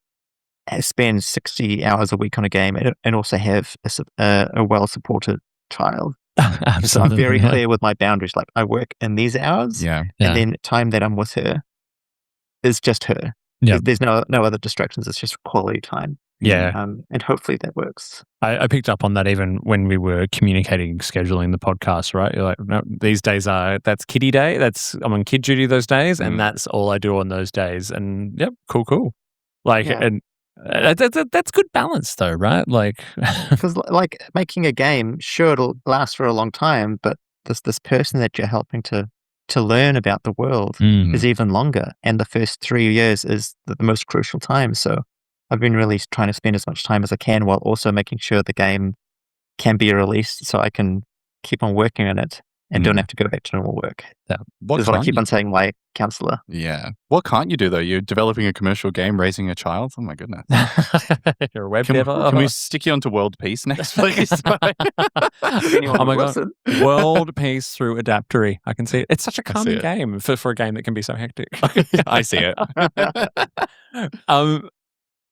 [SPEAKER 4] spend 60 hours a week on a game and also have a well-supported child.
[SPEAKER 2] Absolutely.
[SPEAKER 4] So I'm very clear with my boundaries. Like I work in these hours,
[SPEAKER 3] Yeah.
[SPEAKER 4] and then time that I'm with her is just her.
[SPEAKER 2] Yeah.
[SPEAKER 4] There's no other distractions. It's just quality time.
[SPEAKER 2] Yeah.
[SPEAKER 4] And hopefully that works.
[SPEAKER 2] I picked up on that even when we were communicating, scheduling the podcast, right? You're like, no, these days that's kiddie day. I'm on kid duty those days, and that's all I do on those days. And yep, cool. Like,
[SPEAKER 4] Yeah.
[SPEAKER 2] and that's good balance though, right? Like,
[SPEAKER 4] Because like making a game, sure, it'll last for a long time, but this person that you're helping to learn about the world is even longer. And the first 3 years is the most crucial time. So I've been really trying to spend as much time as I can while also making sure the game can be released so I can keep on working on it and don't have to go back to normal work.
[SPEAKER 3] What
[SPEAKER 4] Is what I
[SPEAKER 3] can't
[SPEAKER 4] keep
[SPEAKER 3] you-
[SPEAKER 4] on saying to my counselor.
[SPEAKER 3] Yeah. What can't you do though? You're developing a commercial game, raising a child. Oh my goodness.
[SPEAKER 2] you're a web
[SPEAKER 3] Can
[SPEAKER 2] dev.
[SPEAKER 3] we stick you onto World Peace next, please?
[SPEAKER 4] If anyone
[SPEAKER 2] Oh my
[SPEAKER 4] would
[SPEAKER 2] God.
[SPEAKER 4] listen.
[SPEAKER 2] World Peace through Adaptory. I can see it. It's such a
[SPEAKER 3] I see
[SPEAKER 2] calming
[SPEAKER 3] it.
[SPEAKER 2] game for a game that can be so hectic.
[SPEAKER 3] I see it.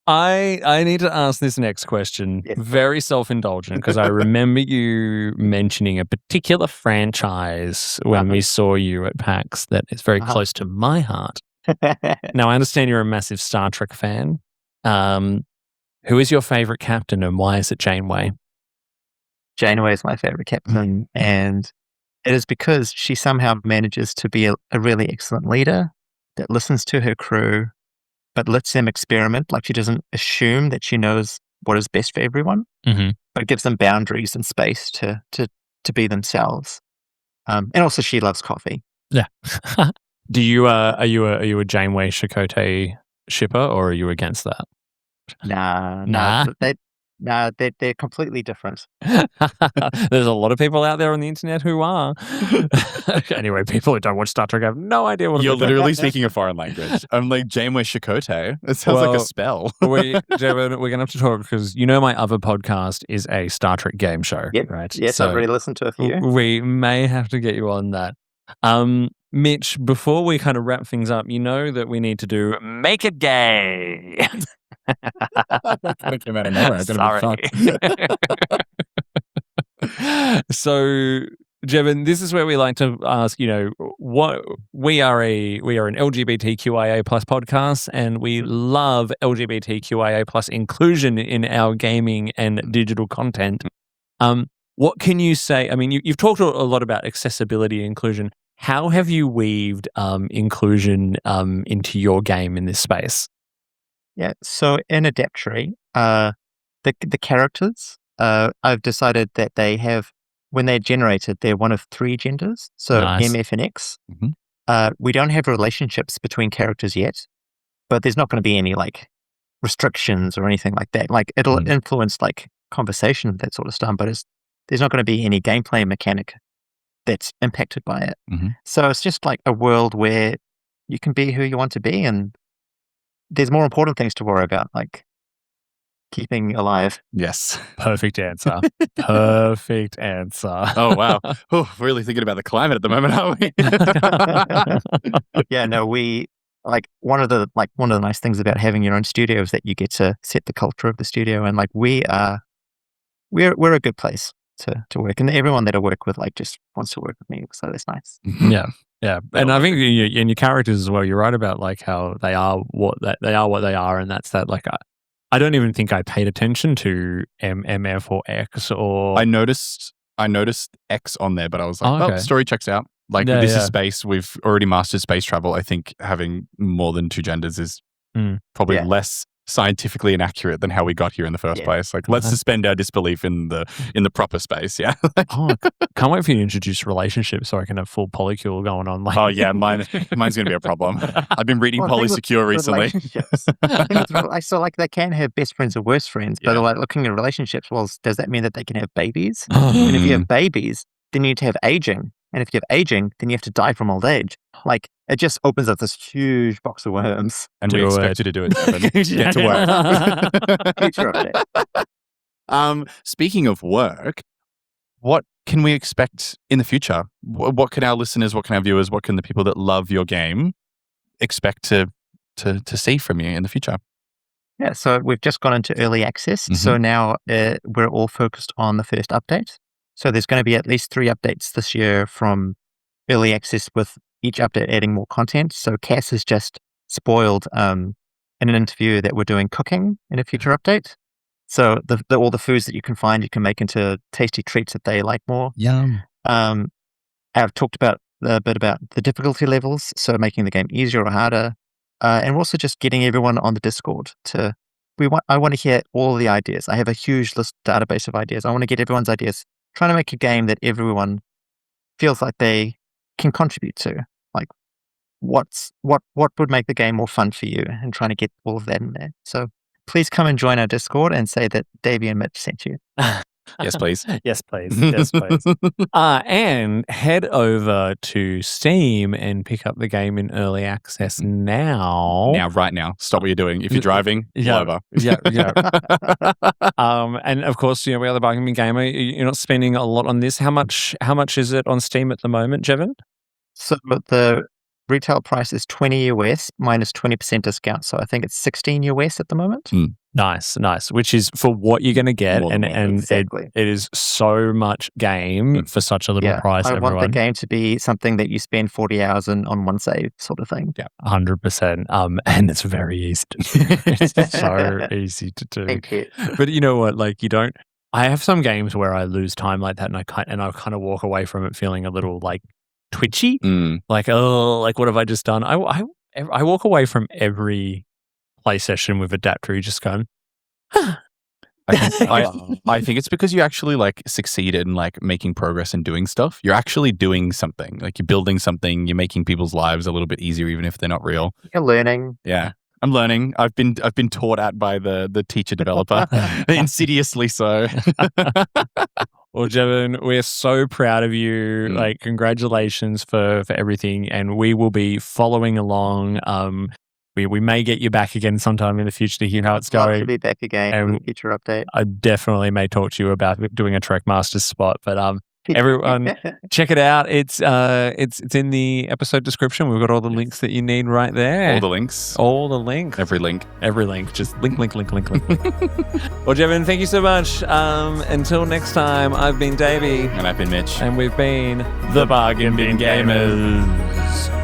[SPEAKER 2] I need to ask this next question.
[SPEAKER 4] Yes.
[SPEAKER 2] Very self-indulgent because I remember you mentioning a particular franchise when we saw you at PAX that is very close to my heart. Now, I understand you're a massive Star Trek fan. Who is your favorite captain and why is it Janeway?
[SPEAKER 4] Janeway is my favorite captain, and it is because she somehow manages to be a really excellent leader that listens to her crew, but lets them experiment. Like she doesn't assume that she knows what is best for everyone, but gives them boundaries and space to be themselves. And also, she loves coffee.
[SPEAKER 2] Yeah. Do you are you a Janeway Chakotay shipper or are you against that?
[SPEAKER 4] Nah. They're completely different.
[SPEAKER 2] There's a lot of people out there on the internet who are. Anyway, people who don't watch Star Trek have no idea what
[SPEAKER 3] You're
[SPEAKER 2] we're doing.
[SPEAKER 3] literally speaking a foreign language. I'm like Janeway Chakotay. It sounds like a spell.
[SPEAKER 2] Jevon, we're going to have to talk because my other podcast is a Star Trek game show,
[SPEAKER 4] Yep.
[SPEAKER 2] right?
[SPEAKER 4] Yes,
[SPEAKER 2] So
[SPEAKER 4] I've already listened to a few.
[SPEAKER 2] we may have to get you on that. Mitch, before we kind of wrap things up, you know that we need to do Make It Gay.
[SPEAKER 3] That kind of came out of nowhere.
[SPEAKER 2] Sorry. So, Jevon, this is where we like to ask, what we are an LGBTQIA plus podcast, and we love LGBTQIA plus inclusion in our gaming and digital content. What can you say? I mean, you've talked a lot about accessibility and inclusion. How have you weaved inclusion into your game in this space?
[SPEAKER 4] Yeah, so in Adaptory, the characters, I've decided that they have, when they're generated, they're one of 3 genders, so
[SPEAKER 2] Nice.
[SPEAKER 4] M, F, and X. We don't have relationships between characters yet, but there's not going to be any like restrictions or anything like that. Like it'll influence like conversation, that sort of stuff, but there's not going to be any gameplay mechanic that's impacted by it.
[SPEAKER 3] Mhm.
[SPEAKER 4] So it's just like a world where you can be who you want to be, and there's more important things to worry about, like keeping alive.
[SPEAKER 3] Yes.
[SPEAKER 2] Perfect answer. Perfect answer.
[SPEAKER 3] Oh, wow. Oh, really thinking about the climate at the moment, aren't we?
[SPEAKER 4] Yeah, no, we like one of the nice things about having your own studio is that you get to set the culture of the studio, and like we're a good place to work, and everyone that I work with like just wants to work with me, so that's nice.
[SPEAKER 2] Yeah. And I think in your characters as well, you're right about like how they are what they are, and that's that. Like I don't even think I paid attention to MF or X or
[SPEAKER 3] I noticed X on there, but I was like,
[SPEAKER 2] Oh, okay.
[SPEAKER 3] Story checks out. Like
[SPEAKER 2] Yeah,
[SPEAKER 3] this
[SPEAKER 2] yeah.
[SPEAKER 3] is space. We've already mastered space travel. I think having more than 2 genders is probably
[SPEAKER 4] Yeah.
[SPEAKER 3] less scientifically inaccurate than how we got here in the first
[SPEAKER 4] Yeah.
[SPEAKER 3] place. Like let's suspend our disbelief in the proper space. Yeah.
[SPEAKER 2] Oh, can't wait for you to introduce relationships so I can have full polycule going on. Like,
[SPEAKER 3] Oh yeah, mine's going to be a problem. I've been reading
[SPEAKER 4] Well, the thing with
[SPEAKER 3] Polysecure recently.
[SPEAKER 4] relationships, the thing with I saw like they can have best friends or worst friends, but
[SPEAKER 3] Yeah.
[SPEAKER 4] like looking at relationships, well, does that mean that they can have babies? And if you have babies, then you need to have aging. And if you have aging, then you have to die from old age. Like it just opens up this huge box of worms.
[SPEAKER 3] And we
[SPEAKER 2] Do
[SPEAKER 3] expect
[SPEAKER 2] it.
[SPEAKER 3] you to do it, Devin. Get to work.
[SPEAKER 4] Future update.
[SPEAKER 3] Speaking of work, what can we expect in the future? What can our listeners, what can our viewers, what can the people that love your game expect to see from you in the future?
[SPEAKER 4] Yeah, so we've just gone into early access. So now we're all focused on the first update. So there's going to be at least 3 updates this year from early access, with each update adding more content. So Cass has just spoiled in an interview that we're doing cooking in a future update. So all the foods that you can find, you can make into tasty treats that they like more.
[SPEAKER 3] Yum.
[SPEAKER 4] I've talked about a bit about the difficulty levels, so making the game easier or harder. And we're also just getting everyone on the Discord I want to hear all the ideas. I have a huge database of ideas. I want to get everyone's ideas, trying to make a game that everyone feels like they can contribute to. Like what would make the game more fun for you, and trying to get all of that in there. So please come and join our Discord and say that Davey and Mitch sent you.
[SPEAKER 3] Yes, please.
[SPEAKER 2] Yes, please. Yes, please. And head over to Steam and pick up the game in early access now.
[SPEAKER 3] Right now. Stop what you're doing. If you're driving, pull over.
[SPEAKER 2] Yeah. And of course, we are the Bargain Bin Gamer. You're not spending a lot on this. How much is it on Steam at the moment, Jevon?
[SPEAKER 4] So the retail price is $20 US minus 20% discount. So I think it's $16 US at the moment.
[SPEAKER 2] Nice. Which is for what you're going to get,
[SPEAKER 3] More than
[SPEAKER 2] and
[SPEAKER 4] exactly.
[SPEAKER 2] it is so much game for such a little price.
[SPEAKER 4] I
[SPEAKER 2] everyone.
[SPEAKER 4] want the game to be something that you spend 40 hours on one save, sort of thing.
[SPEAKER 2] Yeah, 100%. And it's very easy to do. It's so easy to do.
[SPEAKER 4] Thank you.
[SPEAKER 2] But you know what? Like I have some games where I lose time like that, and I kind of walk away from it feeling a little like twitchy. Like, oh, like what have I just done? I walk away from every play session with Adaptory just going,
[SPEAKER 3] I think it's because you actually like succeeded in like making progress and doing stuff. You're actually doing something. Like you're building something. You're making people's lives a little bit easier, even if they're not real.
[SPEAKER 4] You're learning.
[SPEAKER 3] Yeah, I'm learning. I've been taught at by the teacher developer, insidiously so.
[SPEAKER 2] Well, Jevon, we're so proud of you. Like, congratulations for everything, and we will be following along. We may get you back again sometime in the future to hear how it's
[SPEAKER 4] Love
[SPEAKER 2] going.
[SPEAKER 4] to be back again in a future update.
[SPEAKER 2] I definitely may talk to you about doing a Trek Masters spot, but everyone, check it out. It's in the episode description. We've got all the links that you need right there.
[SPEAKER 3] All the links.
[SPEAKER 2] Every link. Just link. Well, Jevon, thank you so much. Until next time, I've been Davey.
[SPEAKER 3] And I've been Mitch.
[SPEAKER 2] And we've been the Bargain Bin Gamers.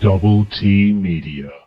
[SPEAKER 5] Double T Media.